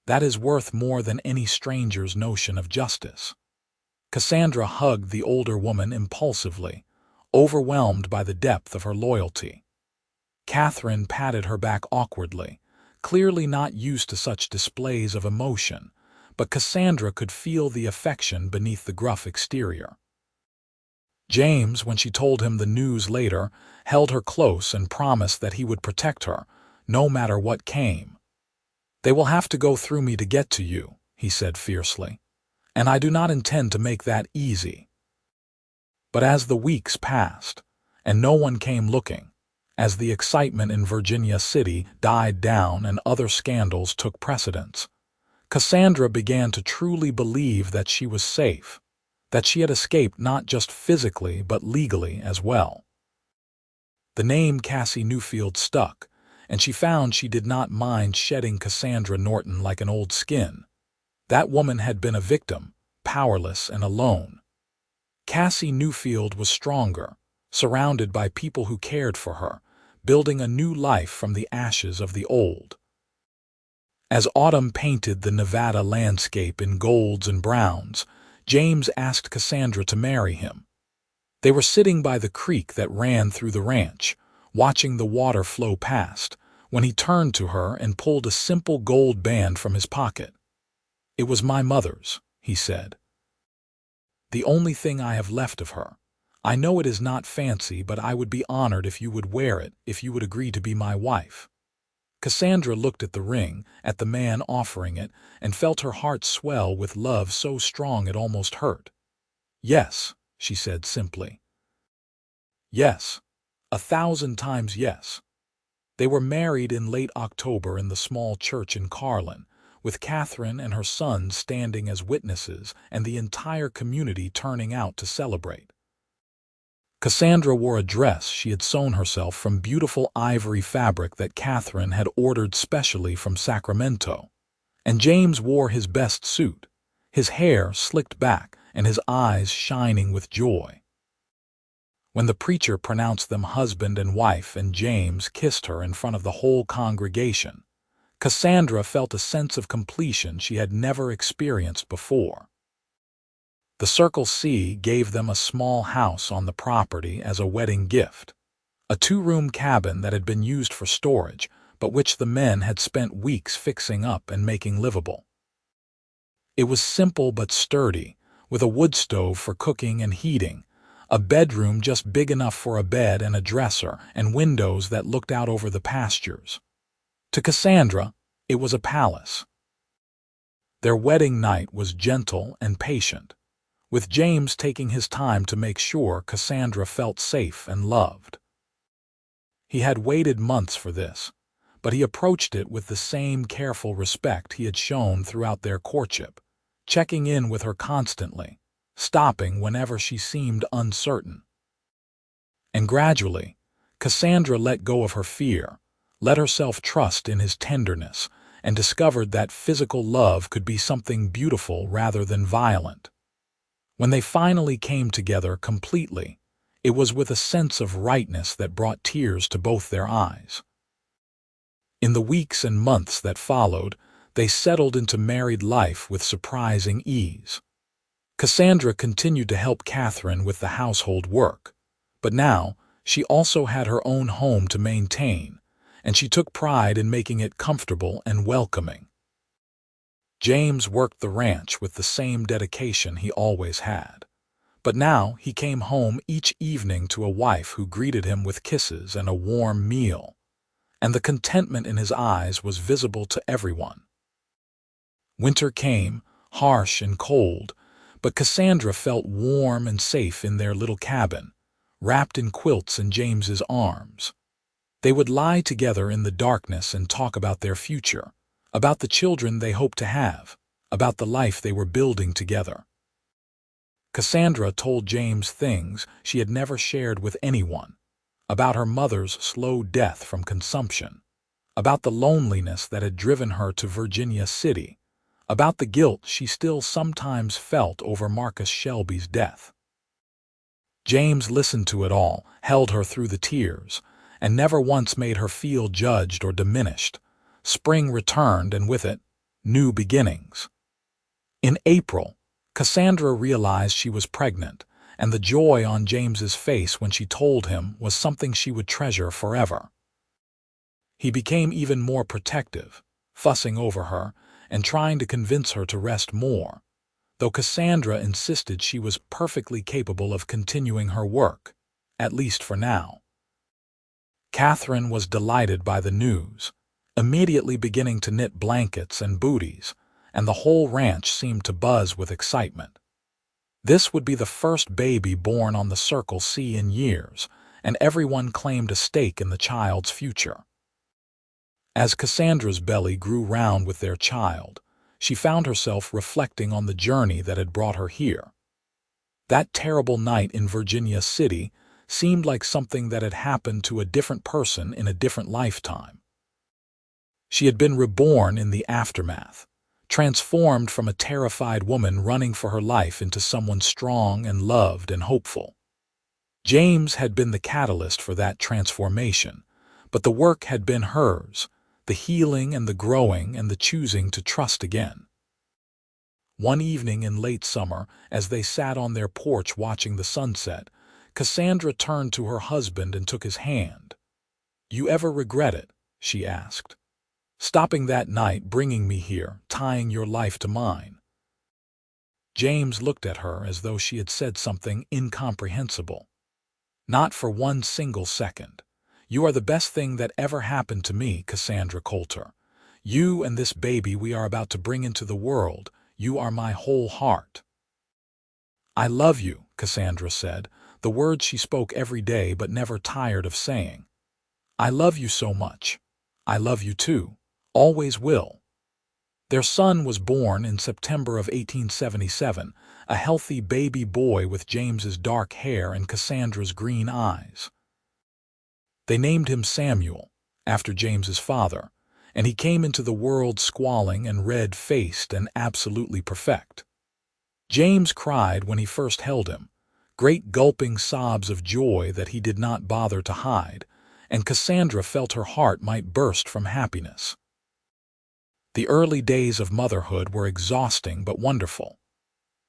That is worth more than any stranger's notion of justice." Cassandra hugged the older woman impulsively, overwhelmed by the depth of her loyalty. Catherine patted her back awkwardly, clearly not used to such displays of emotion, but Cassandra could feel the affection beneath the gruff exterior. James, when she told him the news later, held her close and promised that he would protect her, no matter what came. "They will have to go through me to get to you," he said fiercely, "and I do not intend to make that easy." But as the weeks passed, and no one came looking, as the excitement in Virginia City died down and other scandals took precedence, Cassandra began to truly believe that she was safe, that she had escaped not just physically but legally as well. The name Cassie Newfield stuck, and she found she did not mind shedding Cassandra Norton like an old skin. That woman had been a victim, powerless and alone. Cassie Newfield was stronger, surrounded by people who cared for her, building a new life from the ashes of the old. As autumn painted the Nevada landscape in golds and browns, James asked Cassandra to marry him. They were sitting by the creek that ran through the ranch, watching the water flow past, when he turned to her and pulled a simple gold band from his pocket. "It was my mother's," he said. "The only thing I have left of her. I know it is not fancy, but I would be honored if you would wear it, if you would agree to be my wife." Cassandra looked at the ring, at the man offering it, and felt her heart swell with love so strong it almost hurt. "Yes," she said simply. "Yes, 1,000 times yes." They were married in late October in the small church in Carlin, with Catherine and her son standing as witnesses and the entire community turning out to celebrate. Cassandra wore a dress she had sewn herself from beautiful ivory fabric that Catherine had ordered specially from Sacramento, and James wore his best suit, his hair slicked back and his eyes shining with joy. When the preacher pronounced them husband and wife and James kissed her in front of the whole congregation, Cassandra felt a sense of completion she had never experienced before. The Circle C gave them a small house on the property as a wedding gift, a two-room cabin that had been used for storage, but which the men had spent weeks fixing up and making livable. It was simple but sturdy, with a wood stove for cooking and heating, a bedroom just big enough for a bed and a dresser, and windows that looked out over the pastures. To Cassandra, it was a palace. Their wedding night was gentle and patient, with James taking his time to make sure Cassandra felt safe and loved. He had waited months for this, but he approached it with the same careful respect he had shown throughout their courtship, checking in with her constantly, stopping whenever she seemed uncertain. And gradually, Cassandra let go of her fear, let herself trust in his tenderness, and discovered that physical love could be something beautiful rather than violent. When they finally came together completely, it was with a sense of rightness that brought tears to both their eyes. In the weeks and months that followed, they settled into married life with surprising ease. Cassandra continued to help Catherine with the household work, but now she also had her own home to maintain, and she took pride in making it comfortable and welcoming. James worked the ranch with the same dedication he always had, but now he came home each evening to a wife who greeted him with kisses and a warm meal, and the contentment in his eyes was visible to everyone. Winter came, harsh and cold, but Cassandra felt warm and safe in their little cabin, wrapped in quilts in James's arms. They would lie together in the darkness and talk about their future, about the children they hoped to have, about the life they were building together. Cassandra told James things she had never shared with anyone, about her mother's slow death from consumption, about the loneliness that had driven her to Virginia City, about the guilt she still sometimes felt over Marcus Shelby's death. James listened to it all, held her through the tears, and never once made her feel judged or diminished. Spring returned, and with it, new beginnings. In April, Cassandra realized she was pregnant, and the joy on James's face when she told him was something she would treasure forever. He became even more protective, fussing over her and trying to convince her to rest more, though Cassandra insisted she was perfectly capable of continuing her work, at least for now. Catherine was delighted by the news, immediately beginning to knit blankets and booties, and the whole ranch seemed to buzz with excitement. This would be the first baby born on the Circle C in years, and everyone claimed a stake in the child's future. As Cassandra's belly grew round with their child, she found herself reflecting on the journey that had brought her here. That terrible night in Virginia City seemed like something that had happened to a different person in a different lifetime. She had been reborn in the aftermath, transformed from a terrified woman running for her life into someone strong and loved and hopeful. James had been the catalyst for that transformation, but the work had been hers, the healing and the growing and the choosing to trust again. One evening in late summer, as they sat on their porch watching the sunset, Cassandra turned to her husband and took his hand. "You ever regret it?" she asked. "Stopping that night, bringing me here, tying your life to mine?" James looked at her as though she had said something incomprehensible. "Not for one single second. You are the best thing that ever happened to me, Cassandra Colter. You and this baby we are about to bring into the world, you are my whole heart." "I love you," Cassandra said, the words she spoke every day but never tired of saying. "I love you so much. I love you too. Always will." Their son was born in September of 1877, a healthy baby boy with James's dark hair and Cassandra's green eyes. They named him Samuel, after James's father, and he came into the world squalling and red-faced and absolutely perfect. James cried when he first held him, great gulping sobs of joy that he did not bother to hide, and Cassandra felt her heart might burst from happiness. The early days of motherhood were exhausting but wonderful.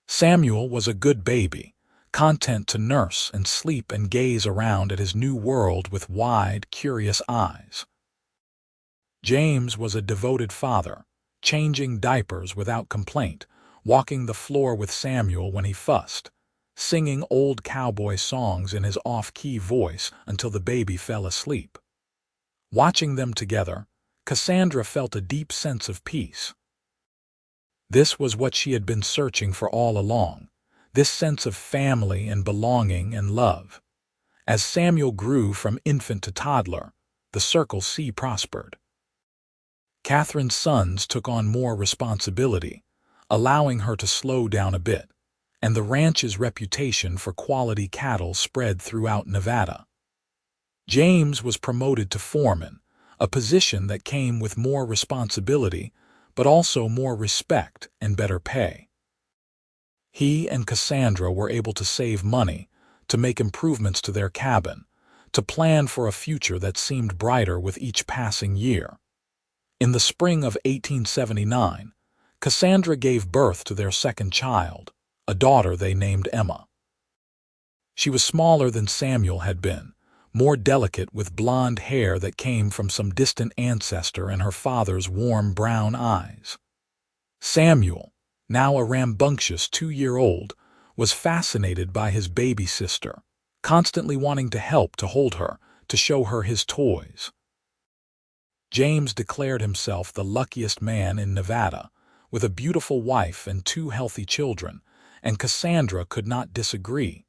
Samuel was a good baby, content to nurse and sleep and gaze around at his new world with wide, curious eyes. James was a devoted father, changing diapers without complaint, walking the floor with Samuel when he fussed, singing old cowboy songs in his off-key voice until the baby fell asleep. Watching them together, Cassandra felt a deep sense of peace. This was what she had been searching for all along, this sense of family and belonging and love. As Samuel grew from infant to toddler, the Circle C prospered. Catherine's sons took on more responsibility, allowing her to slow down a bit, and the ranch's reputation for quality cattle spread throughout Nevada. James was promoted to foreman, a position that came with more responsibility, but also more respect and better pay. He and Cassandra were able to save money, to make improvements to their cabin, to plan for a future that seemed brighter with each passing year. In the spring of 1879, Cassandra gave birth to their second child, a daughter they named Emma. She was smaller than Samuel had been, more delicate with blonde hair that came from some distant ancestor and her father's warm brown eyes. Samuel, now a rambunctious 2-year-old, was fascinated by his baby sister, constantly wanting to help to hold her, to show her his toys. James declared himself the luckiest man in Nevada, with a beautiful wife and 2 healthy children, and Cassandra could not disagree.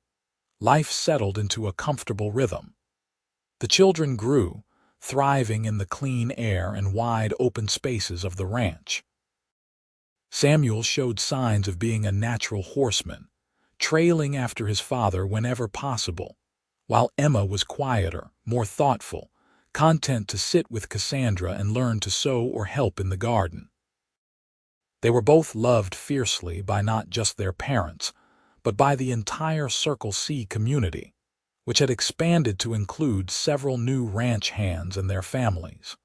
Life settled into a comfortable rhythm. The children grew, thriving in the clean air and wide open spaces of the ranch. Samuel showed signs of being a natural horseman, trailing after his father whenever possible, while Emma was quieter, more thoughtful, content to sit with Cassandra and learn to sew or help in the garden. They were both loved fiercely by not just their parents, but by the entire Circle C community, which had expanded to include several new ranch hands and their families.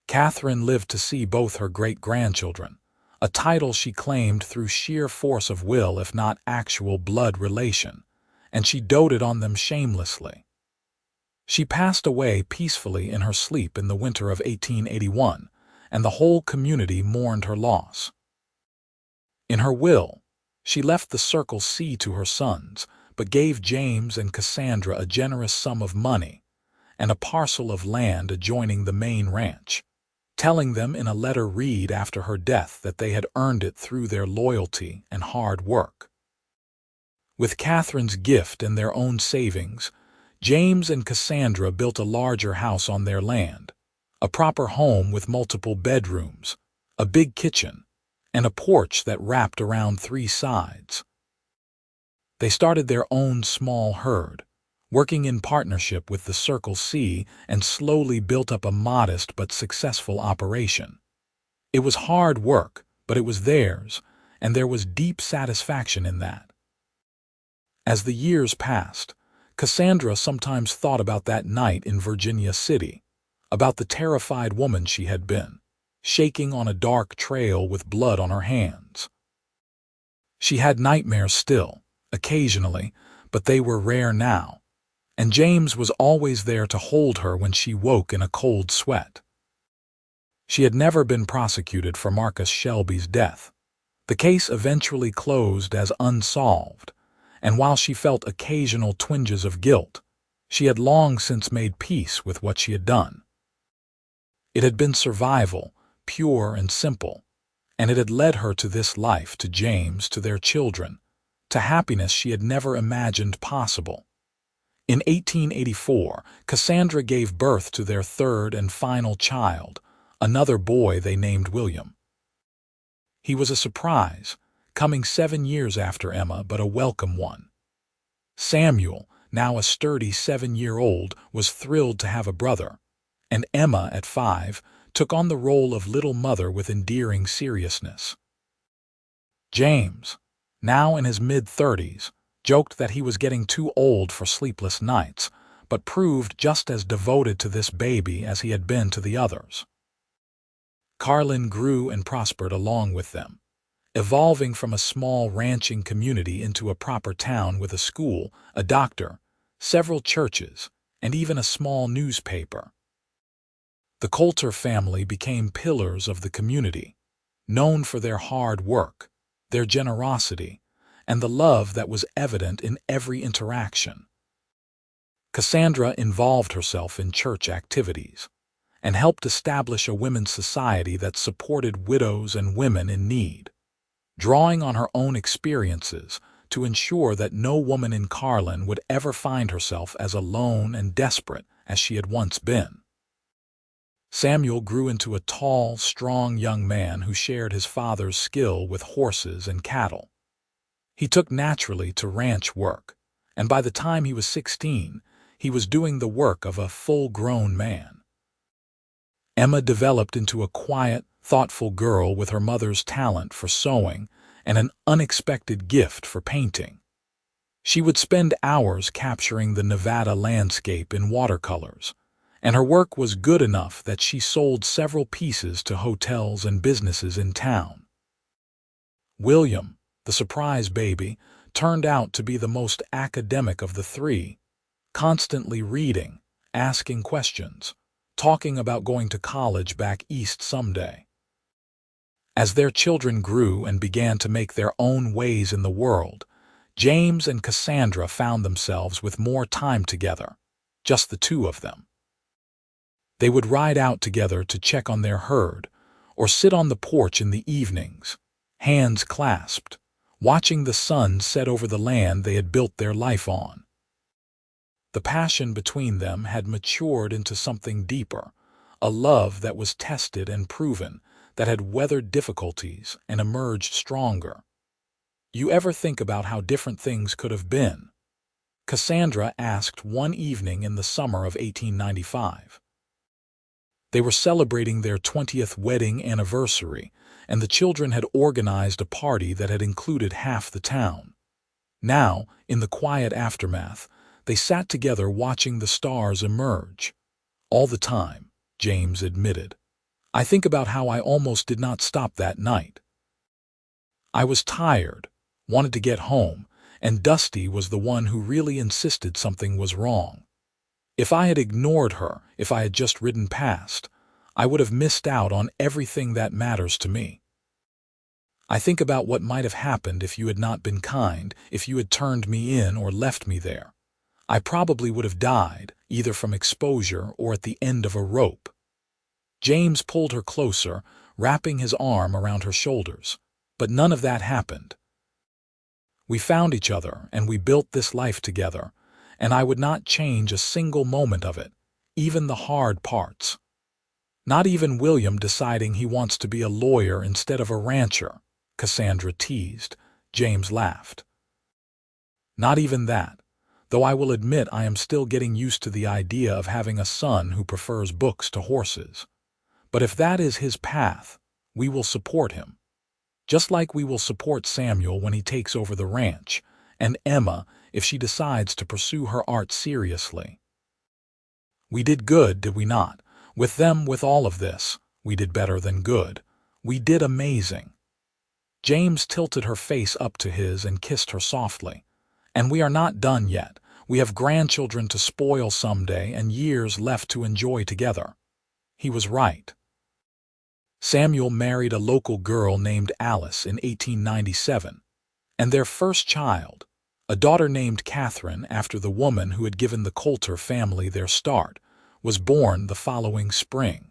Catherine lived to see both her great-grandchildren, a title she claimed through sheer force of will if not actual blood relation, and she doted on them shamelessly. She passed away peacefully in her sleep in the winter of 1881, and the whole community mourned her loss. In her will, she left the Circle C to her sons, but gave James and Cassandra a generous sum of money and a parcel of land adjoining the main ranch, telling them in a letter read after her death that they had earned it through their loyalty and hard work. With Catherine's gift and their own savings, James and Cassandra built a larger house on their land, a proper home with multiple bedrooms, a big kitchen, and a porch that wrapped around 3 sides. They started their own small herd, working in partnership with the Circle C, and slowly built up a modest but successful operation. It was hard work, but it was theirs, and there was deep satisfaction in that. As the years passed, Cassandra sometimes thought about that night in Virginia City, about the terrified woman she had been, shaking on a dark trail with blood on her hands. She had nightmares still, occasionally, but they were rare now, and James was always there to hold her when she woke in a cold sweat. She had never been prosecuted for Marcus Shelby's death. The case eventually closed as unsolved, and while she felt occasional twinges of guilt, she had long since made peace with what she had done. It had been survival, pure and simple, and it had led her to this life, to James, to their children, to happiness she had never imagined possible. In 1884, Cassandra gave birth to their 3rd and final child, another boy they named William. He was a surprise, coming 7 years after Emma, but a welcome one. Samuel, now a sturdy 7-year-old, was thrilled to have a brother, and Emma, at 5, took on the role of little mother with endearing seriousness. James, now in his mid-30s, joked that he was getting too old for sleepless nights, but proved just as devoted to this baby as he had been to the others. Carlin grew and prospered along with them, evolving from a small ranching community into a proper town with a school, a doctor, several churches, and even a small newspaper. The Colter family became pillars of the community, known for their hard work, their generosity, and the love that was evident in every interaction. Cassandra involved herself in church activities and helped establish a women's society that supported widows and women in need, drawing on her own experiences to ensure that no woman in Carlin would ever find herself as alone and desperate as she had once been. Samuel grew into a tall, strong young man who shared his father's skill with horses and cattle. He took naturally to ranch work, and by the time he was 16, he was doing the work of a full-grown man. Emma developed into a quiet, thoughtful girl with her mother's talent for sewing and an unexpected gift for painting. She would spend hours capturing the Nevada landscape in watercolors, and her work was good enough that she sold several pieces to hotels and businesses in town. William, the surprise baby, turned out to be the most academic of the three, constantly reading, asking questions, talking about going to college back east someday. As their children grew and began to make their own ways in the world, James and Cassandra found themselves with more time together, just the two of them. They would ride out together to check on their herd, or sit on the porch in the evenings, hands clasped, watching the sun set over the land they had built their life on. The passion between them had matured into something deeper, a love that was tested and proven, that had weathered difficulties and emerged stronger. You ever think about how different things could have been? Cassandra asked one evening in the summer of 1895. They were celebrating their 20th wedding anniversary, and the children had organized a party that had included half the town. Now, in the quiet aftermath, they sat together watching the stars emerge. All the time, James admitted. I think about how I almost did not stop that night. I was tired, wanted to get home, and Dusty was the one who really insisted something was wrong. If I had ignored her, if I had just ridden past, I would have missed out on everything that matters to me. I think about what might have happened if you had not been kind, if you had turned me in or left me there. I probably would have died, either from exposure or at the end of a rope. James pulled her closer, wrapping his arm around her shoulders, but none of that happened. We found each other and we built this life together, and I would not change a single moment of it, even the hard parts. Not even William deciding he wants to be a lawyer instead of a rancher, Cassandra teased. James laughed. Not even that, though I will admit I am still getting used to the idea of having a son who prefers books to horses. But if that is his path, we will support him. Just like we will support Samuel when he takes over the ranch, and Emma if she decides to pursue her art seriously. We did good, did we not? With them, with all of this, we did better than good. We did amazing. James tilted her face up to his and kissed her softly. And we are not done yet. We have grandchildren to spoil someday and years left to enjoy together. He was right. Samuel married a local girl named Alice in 1897, and their first child, a daughter named Catherine after the woman who had given the Colter family their start, was born the following spring.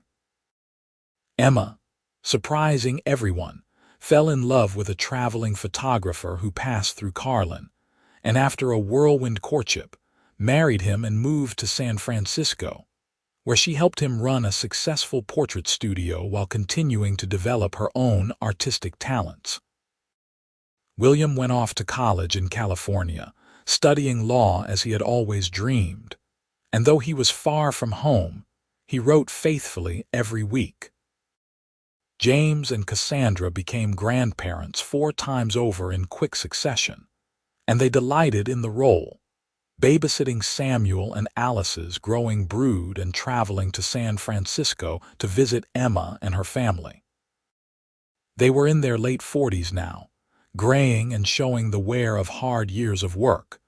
Emma, surprising everyone, fell in love with a traveling photographer who passed through Carlin, and after a whirlwind courtship, married him and moved to San Francisco, where she helped him run a successful portrait studio while continuing to develop her own artistic talents. William went off to college in California, studying law as he had always dreamed, and though he was far from home, he wrote faithfully every week. James and Cassandra became grandparents 4 times over in quick succession, and they delighted in the role. babysitting Samuel and Alice's growing brood and traveling to San Francisco to visit Emma and her family. They were in their late 40s now, graying and showing the wear of hard years of work,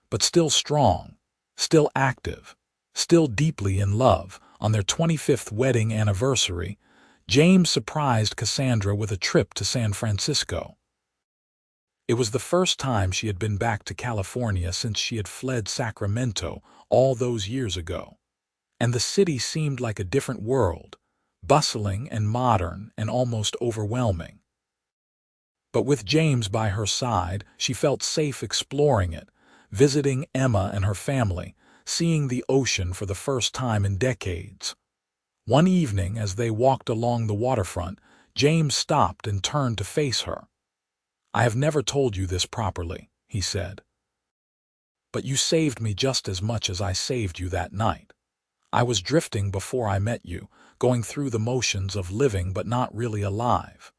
but still strong, still active, still deeply in love. On their 25th wedding anniversary, James surprised Cassandra with a trip to San Francisco. It was the first time she had been back to California since she had fled Sacramento all those years ago, and the city seemed like a different world, bustling and modern and almost overwhelming. But with James by her side, she felt safe exploring it, visiting Emma and her family, seeing the ocean for the first time in decades. One evening, as they walked along the waterfront, James stopped and turned to face her. "I have never told you this properly," he said. "But you saved me just as much as I saved you that night. I was drifting before I met you, going through the motions of living but not really alive.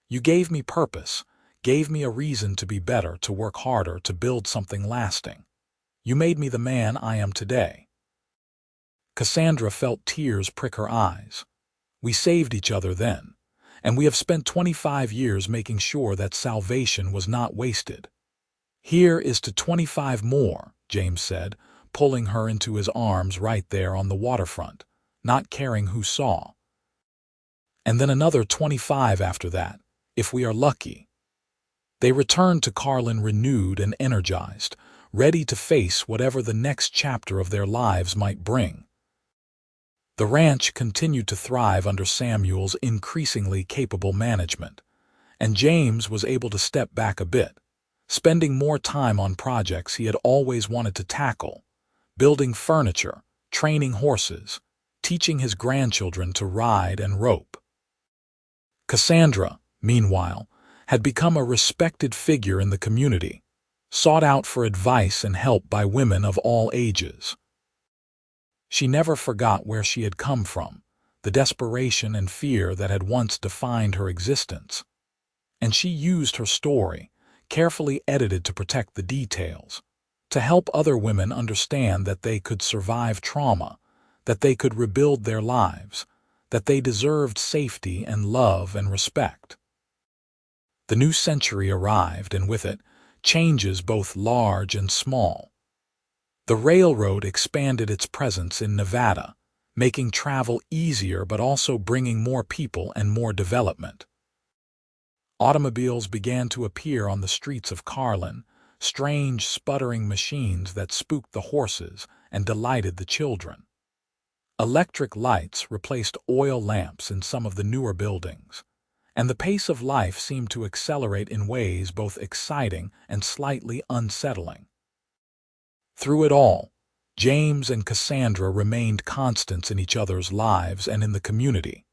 You gave me purpose, gave me a reason to be better, to work harder, to build something lasting. You made me the man I am today." Cassandra felt tears prick her eyes. "We saved each other then, and we have spent 25 years making sure that salvation was not wasted. Here is to 25 more," James said, pulling her into his arms right there on the waterfront, not caring who saw. "And then another 25 after that, if we are lucky." They returned to Carlin renewed and energized, ready to face whatever the next chapter of their lives might bring. The ranch continued to thrive under Samuel's increasingly capable management, and James was able to step back a bit, spending more time on projects he had always wanted to tackle, building furniture, training horses, teaching his grandchildren to ride and rope. Cassandra, meanwhile, had become a respected figure in the community, sought out for advice and help by women of all ages. She never forgot where she had come from, the desperation and fear that had once defined her existence. And she used her story, carefully edited to protect the details, to help other women understand that they could survive trauma, that they could rebuild their lives, that they deserved safety and love and respect. The new century arrived, and with it, changes both large and small. The railroad expanded its presence in Nevada, making travel easier but also bringing more people and more development. Automobiles began to appear on the streets of Carlin, strange sputtering machines that spooked the horses and delighted the children. Electric lights replaced oil lamps in some of the newer buildings, and the pace of life seemed to accelerate in ways both exciting and slightly unsettling. Through it all, James and Cassandra remained constants in each other's lives and in the community.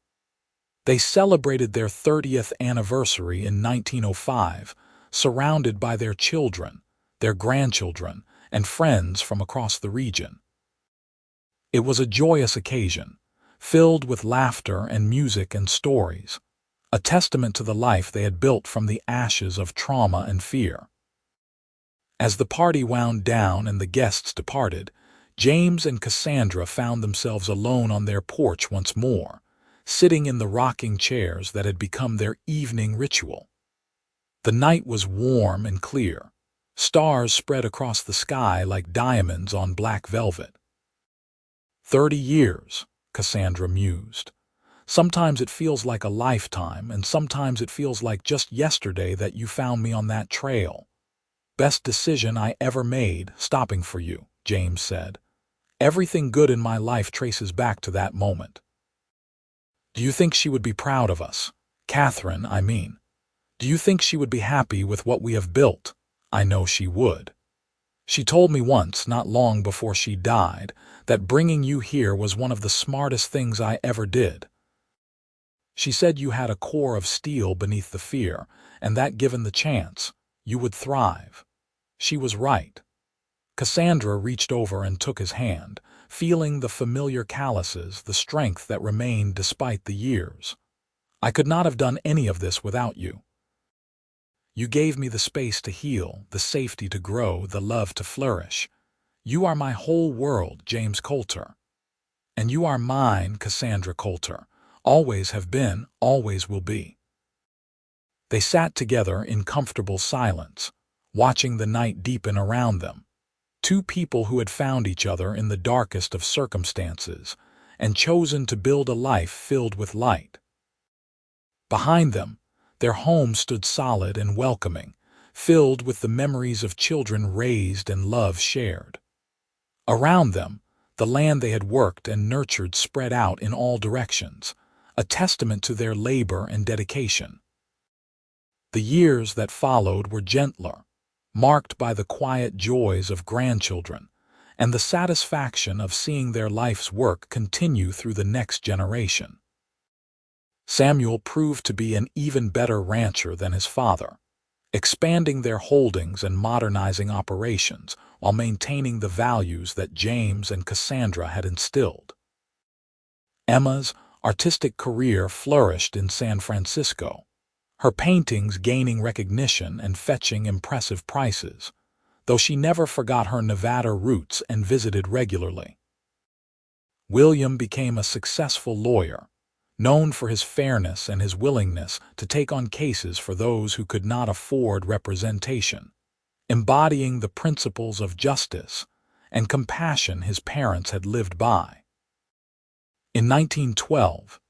They celebrated their 30th anniversary in 1905, surrounded by their children, their grandchildren, and friends from across the region. It was a joyous occasion, filled with laughter and music and stories, a testament to the life they had built from the ashes of trauma and fear. As the party wound down and the guests departed, James and Cassandra found themselves alone on their porch once more, sitting in the rocking chairs that had become their evening ritual. The night was warm and clear. Stars spread across the sky like diamonds on black velvet. 30 years, Cassandra mused. Sometimes it feels like a lifetime, and sometimes it feels like just yesterday that you found me on that trail. Best decision I ever made, stopping for you, James said. Everything good in my life traces back to that moment. Do you think she would be proud of us? Catherine, I mean. Do you think she would be happy with what we have built? I know she would. She told me once, not long before she died, that bringing you here was one of the smartest things I ever did. She said you had a core of steel beneath the fear, and that given the chance, you would thrive. She was right. Cassandra reached over and took his hand, feeling the familiar calluses, the strength that remained despite the years. I could not have done any of this without you. You gave me the space to heal, the safety to grow, the love to flourish. "You are my whole world, James Colter. And you are mine, Cassandra Colter. Always have been, always will be." They sat together in comfortable silence, watching the night deepen around them. Two people who had found each other in the darkest of circumstances and chosen to build a life filled with light. Behind them, their home stood solid and welcoming, filled with the memories of children raised and love shared. Around them, the land they had worked and nurtured spread out in all directions, a testament to their labor and dedication. The years that followed were gentler, marked by the quiet joys of grandchildren and the satisfaction of seeing their life's work continue through the next generation. Samuel proved to be an even better rancher than his father, expanding their holdings and modernizing operations while maintaining the values that James and Cassandra had instilled. Emma's artistic career flourished in San Francisco, her paintings gaining recognition and fetching impressive prices, though she never forgot her Nevada roots and visited regularly. William became a successful lawyer, known for his fairness and his willingness to take on cases for those who could not afford representation, embodying the principles of justice and compassion his parents had lived by. In 1912,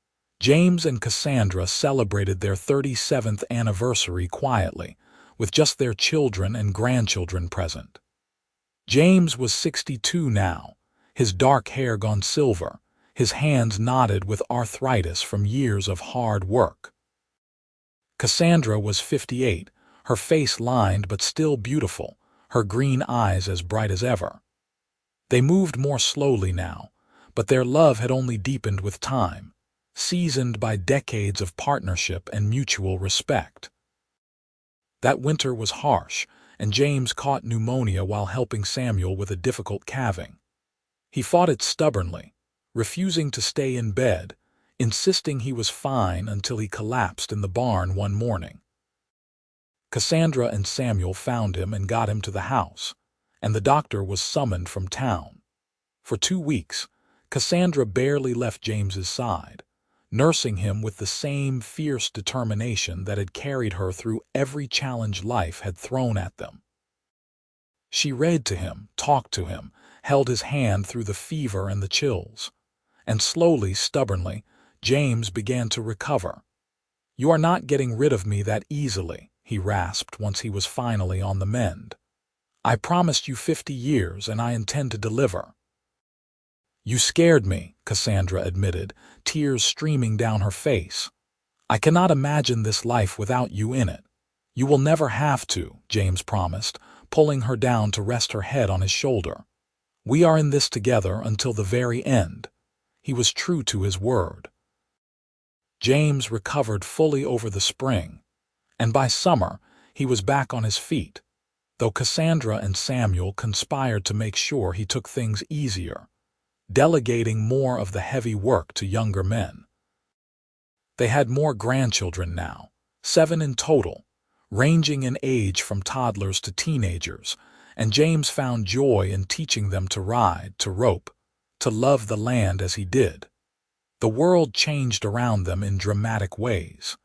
James and Cassandra celebrated their 37th anniversary quietly, with just their children and grandchildren present. James was 62 now, his dark hair gone silver, his hands knotted with arthritis from years of hard work. Cassandra was 58, her face lined but still beautiful, her green eyes as bright as ever. They moved more slowly now, but their love had only deepened with time, seasoned by decades of partnership and mutual respect. That winter was harsh, and James caught pneumonia while helping Samuel with a difficult calving. He fought it stubbornly, refusing to stay in bed, insisting he was fine until he collapsed in the barn one morning. Cassandra and Samuel found him and got him to the house, and the doctor was summoned from town. For 2 weeks, Cassandra barely left James's side, nursing him with the same fierce determination that had carried her through every challenge life had thrown at them. She read to him, talked to him, held his hand through the fever and the chills. And slowly, stubbornly, James began to recover. "You are not getting rid of me that easily," he rasped once he was finally on the mend. "I promised you 50 years, and I intend to deliver." "You scared me," Cassandra admitted, tears streaming down her face. "I cannot imagine this life without you in it." "You will never have to," James promised, pulling her down to rest her head on his shoulder. "We are in this together until the very end." He was true to his word. James recovered fully over the spring, and by summer he was back on his feet, though Cassandra and Samuel conspired to make sure he took things easier, delegating more of the heavy work to younger men. They had more grandchildren now, 7 in total, ranging in age from toddlers to teenagers, and James found joy in teaching them to ride, to rope, to love the land as he did. The world changed around them in dramatic ways.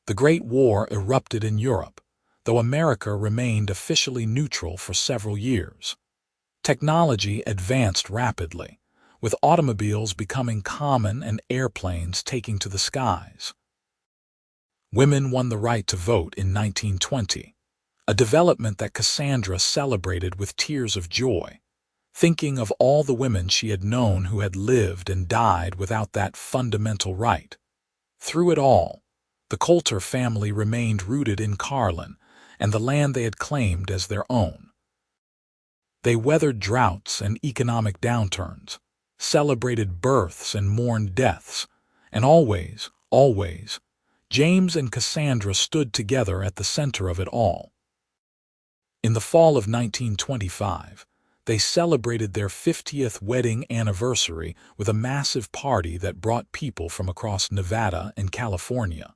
The Great War erupted in Europe, though America remained officially neutral for several years. Technology advanced rapidly, with automobiles becoming common and airplanes taking to the skies. Women won the right to vote in 1920, a development that Cassandra celebrated with tears of joy, thinking of all the women she had known who had lived and died without that fundamental right. Through it all, the Colter family remained rooted in Carlin and the land they had claimed as their own. They weathered droughts and economic downturns, celebrated births and mourned deaths, and always, always, James and Cassandra stood together at the center of it all. In the fall of 1925, they celebrated their 50th wedding anniversary with a massive party that brought people from across Nevada and California.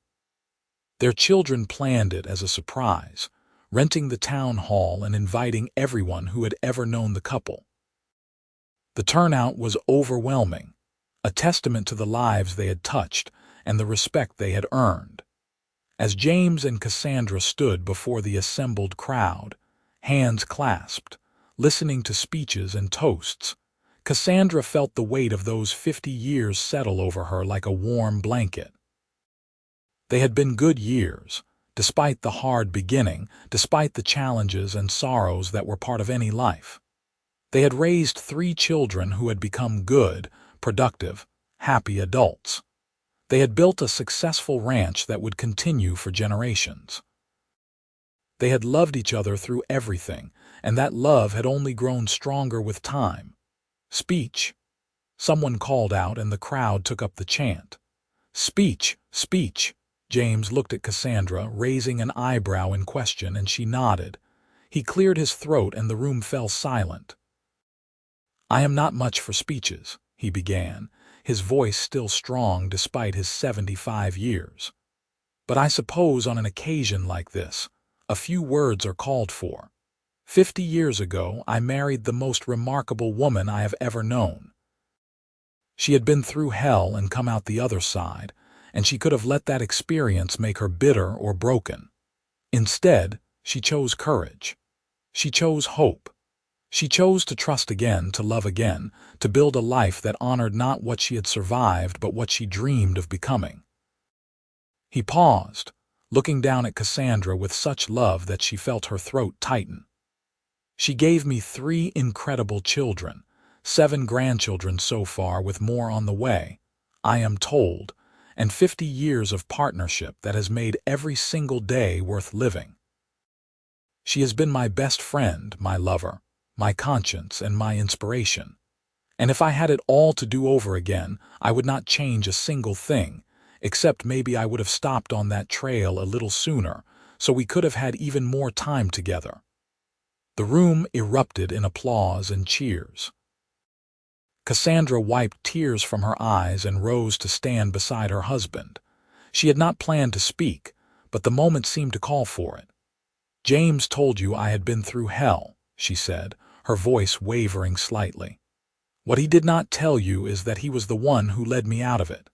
Their children planned it as a surprise, renting the town hall and inviting everyone who had ever known the couple. The turnout was overwhelming, a testament to the lives they had touched and the respect they had earned. As James and Cassandra stood before the assembled crowd, hands clasped, listening to speeches and toasts, Cassandra felt the weight of those 50 years settle over her like a warm blanket. They had been good years, despite the hard beginning, despite the challenges and sorrows that were part of any life. They had raised 3 children who had become good, productive, happy adults. They had built a successful ranch that would continue for generations. They had loved each other through everything, and that love had only grown stronger with time. Speech. Someone called out, and the crowd took up the chant. Speech, speech. James looked at Cassandra, raising an eyebrow in question, and she nodded. He cleared his throat, and the room fell silent. I am not much for speeches, he began, his voice still strong despite his 75 years. But I suppose on an occasion like this, a few words are called for. 50 years ago, I married the most remarkable woman I have ever known. She had been through hell and come out the other side, and she could have let that experience make her bitter or broken. Instead, she chose courage. She chose hope. She chose to trust again, to love again, to build a life that honored not what she had survived but what she dreamed of becoming. He paused, looking down at Cassandra with such love that she felt her throat tighten. She gave me 3 incredible children, 7 grandchildren so far with more on the way, I am told, and 50 years of partnership that has made every single day worth living. She has been my best friend, my lover, my conscience, and my inspiration. And if I had it all to do over again, I would not change a single thing, except maybe I would have stopped on that trail a little sooner, so we could have had even more time together. The room erupted in applause and cheers. Cassandra wiped tears from her eyes and rose to stand beside her husband. She had not planned to speak, but the moment seemed to call for it. James told you I had been through hell, she said, her voice wavering slightly. What he did not tell you is that he was the one who led me out of it.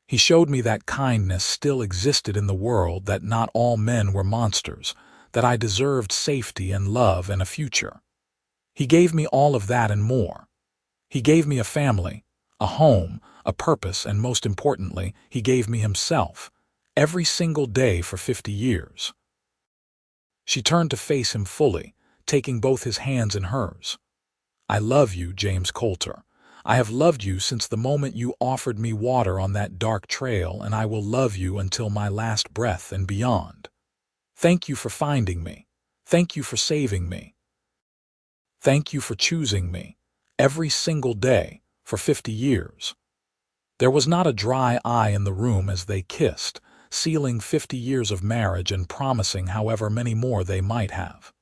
He showed me that kindness still existed in the world, that not all men were monsters, that I deserved safety and love and a future. He gave me all of that and more. He gave me a family, a home, a purpose, and most importantly, he gave me himself, every single day for 50 years. She turned to face him fully, taking both his hands in hers. I love you, James Colter. I have loved you since the moment you offered me water on that dark trail, and I will love you until my last breath and beyond. Thank you for finding me. Thank you for saving me. Thank you for choosing me, every single day, for 50 years. There was not a dry eye in the room as they kissed, sealing 50 years of marriage and promising however many more they might have.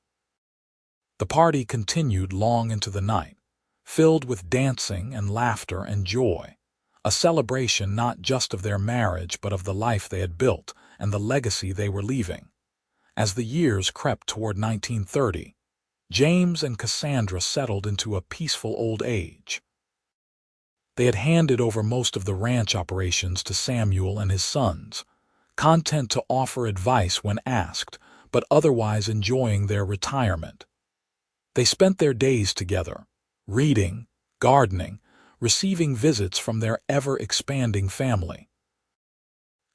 The party continued long into the night, filled with dancing and laughter and joy, a celebration not just of their marriage but of the life they had built and the legacy they were leaving. As the years crept toward 1930, James and Cassandra settled into a peaceful old age. They had handed over most of the ranch operations to Samuel and his sons, content to offer advice when asked, but otherwise enjoying their retirement. They spent their days together, reading, gardening, receiving visits from their ever-expanding family.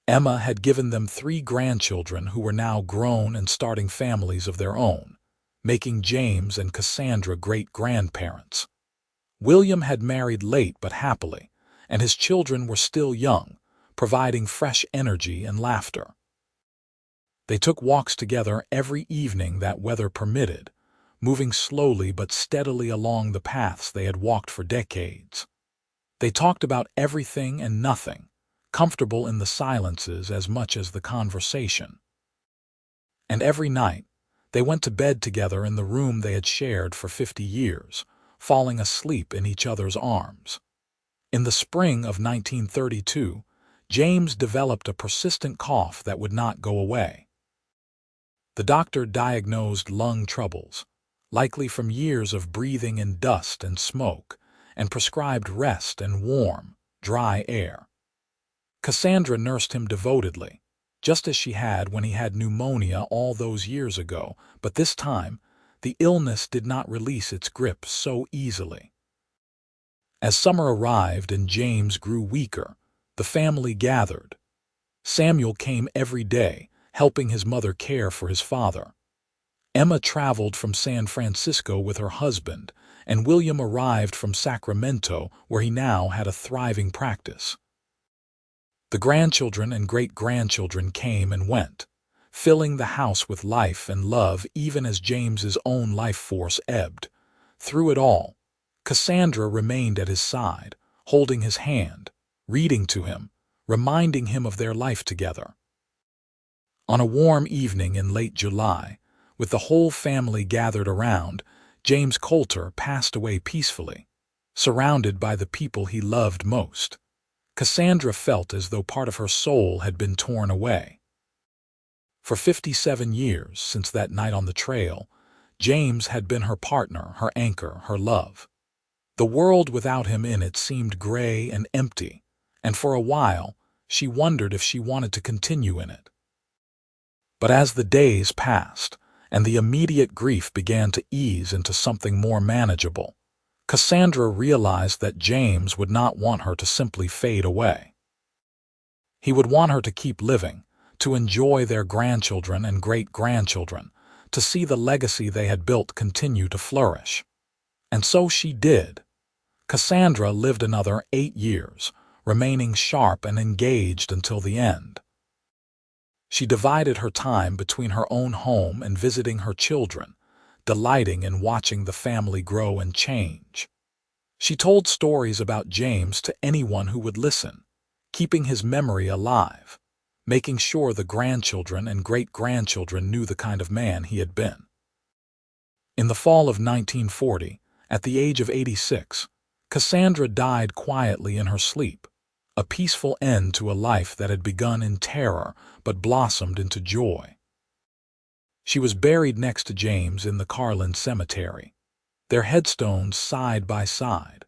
Emma had given them 3 grandchildren who were now grown and starting families of their own, making James and Cassandra great-grandparents. William had married late but happily, and his children were still young, providing fresh energy and laughter. They took walks together every evening that weather permitted, moving slowly but steadily along the paths they had walked for decades. They talked about everything and nothing, comfortable in the silences as much as the conversation. And every night, they went to bed together in the room they had shared for 50 years, falling asleep in each other's arms. In the spring of 1932, James developed a persistent cough that would not go away. The doctor diagnosed lung troubles, likely from years of breathing in dust and smoke, and prescribed rest and warm, dry air. Cassandra nursed him devotedly, just as she had when he had pneumonia all those years ago, but this time, the illness did not release its grip so easily. As summer arrived and James grew weaker, the family gathered. Samuel came every day, helping his mother care for his father. Emma traveled from San Francisco with her husband, and William arrived from Sacramento, where he now had a thriving practice. The grandchildren and great-grandchildren came and went, filling the house with life and love even as James's own life force ebbed. Through it all, Cassandra remained at his side, holding his hand, reading to him, reminding him of their life together. On a warm evening in late July, with the whole family gathered around, James Colter passed away peacefully, surrounded by the people he loved most. Cassandra felt as though part of her soul had been torn away. For 57 years since that night on the trail, James had been her partner, her anchor, her love. The world without him in it seemed gray and empty, and for a while she wondered if she wanted to continue in it. But as the days passed, and the immediate grief began to ease into something more manageable, Cassandra realized that James would not want her to simply fade away. He would want her to keep living, to enjoy their grandchildren and great-grandchildren, to see the legacy they had built continue to flourish. And so she did. Cassandra lived another 8 years, remaining sharp and engaged until the end. She divided her time between her own home and visiting her children, delighting in watching the family grow and change. She told stories about James to anyone who would listen, keeping his memory alive, making sure the grandchildren and great-grandchildren knew the kind of man he had been. In the fall of 1940, at the age of 86, Cassandra died quietly in her sleep, a peaceful end to a life that had begun in terror but blossomed into joy. She was buried next to James in the Carlin Cemetery, their headstones side by side,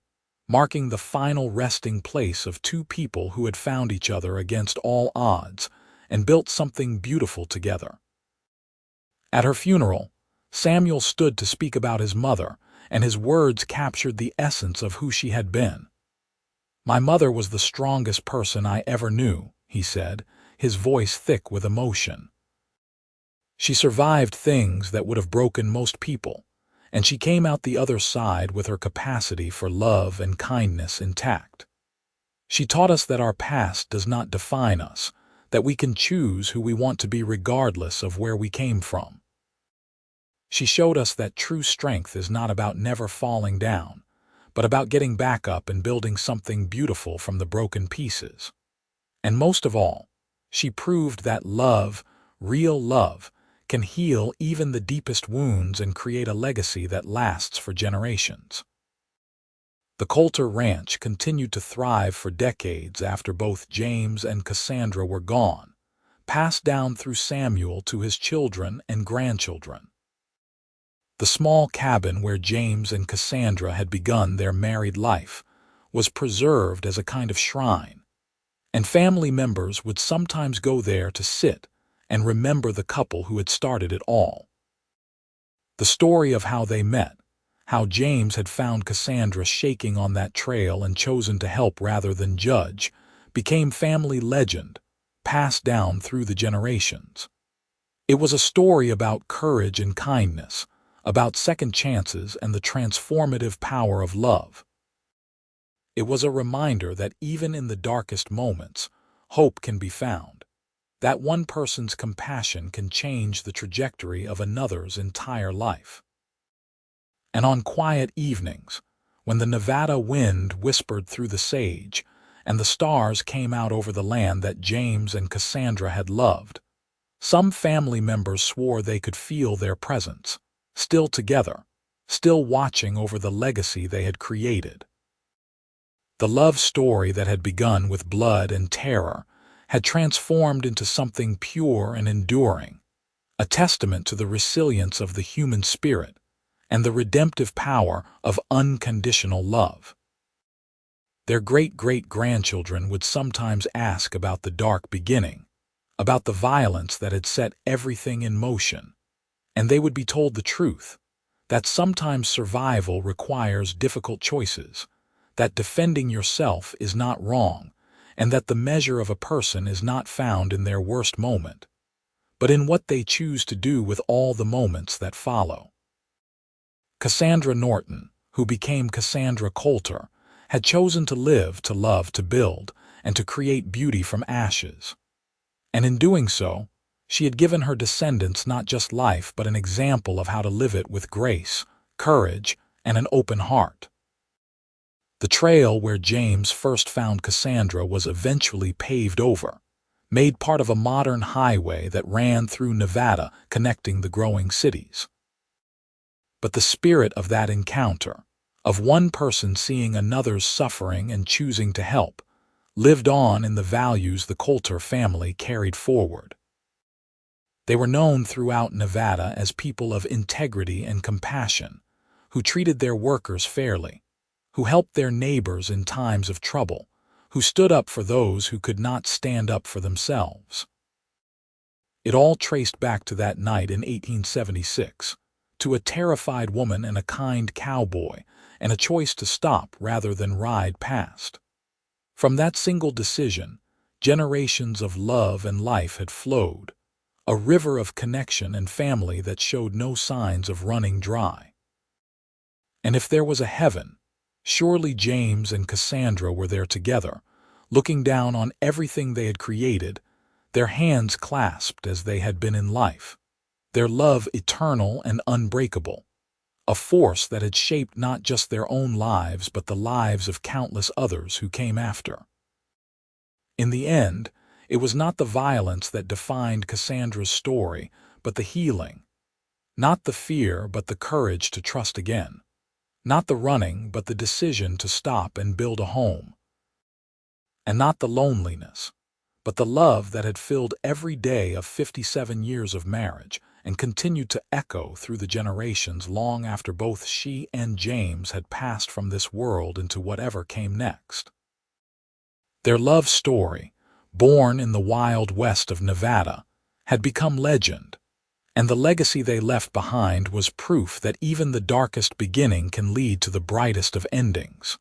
marking the final resting place of two people who had found each other against all odds and built something beautiful together. At her funeral, Samuel stood to speak about his mother, and his words captured the essence of who she had been. "My mother was the strongest person I ever knew," he said, his voice thick with emotion. "She survived things that would have broken most people, and she came out the other side with her capacity for love and kindness intact. She taught us that our past does not define us, that we can choose who we want to be regardless of where we came from. She showed us that true strength is not about never falling down, but about getting back up and building something beautiful from the broken pieces. And most of all, she proved that love, real love, can heal even the deepest wounds and create a legacy that lasts for generations." The Colter Ranch continued to thrive for decades after both James and Cassandra were gone, passed down through Samuel to his children and grandchildren. The small cabin where James and Cassandra had begun their married life was preserved as a kind of shrine, and family members would sometimes go there to sit and remember the couple who had started it all. The story of how they met, how James had found Cassandra shaking on that trail and chosen to help rather than judge, became family legend, passed down through the generations. It was a story about courage and kindness, about second chances and the transformative power of love. It was a reminder that even in the darkest moments, hope can be found, that one person's compassion can change the trajectory of another's entire life. And on quiet evenings, when the Nevada wind whispered through the sage and the stars came out over the land that James and Cassandra had loved, some family members swore they could feel their presence, still together, still watching over the legacy they had created. The love story that had begun with blood and terror had transformed into something pure and enduring, a testament to the resilience of the human spirit and the redemptive power of unconditional love. Their great-great-grandchildren would sometimes ask about the dark beginning, about the violence that had set everything in motion, and they would be told the truth, that sometimes survival requires difficult choices, that defending yourself is not wrong, and that the measure of a person is not found in their worst moment, but in what they choose to do with all the moments that follow. Cassandra Norton, who became Cassandra Colter, had chosen to live, to love, to build, and to create beauty from ashes. And in doing so, she had given her descendants not just life but an example of how to live it with grace, courage, and an open heart. The trail where James first found Cassandra was eventually paved over, made part of a modern highway that ran through Nevada, connecting the growing cities. But the spirit of that encounter, of one person seeing another's suffering and choosing to help, lived on in the values the Colter family carried forward. They were known throughout Nevada as people of integrity and compassion, who treated their workers fairly, who helped their neighbors in times of trouble, who stood up for those who could not stand up for themselves. It all traced back to that night in 1876, to a terrified woman and a kind cowboy, and a choice to stop rather than ride past. From that single decision, generations of love and life had flowed, a river of connection and family that showed no signs of running dry. And if there was a heaven, surely James and Cassandra were there together, looking down on everything they had created, their hands clasped as they had been in life, their love eternal and unbreakable, a force that had shaped not just their own lives but the lives of countless others who came after. In the end, it was not the violence that defined Cassandra's story, but the healing. Not the fear, but the courage to trust again. Not the running, but the decision to stop and build a home. And not the loneliness, but the love that had filled every day of 57 years of marriage and continued to echo through the generations long after both she and James had passed from this world into whatever came next. Their love story, born in the wild west of Nevada, had become legend, and the legacy they left behind was proof that even the darkest beginning can lead to the brightest of endings.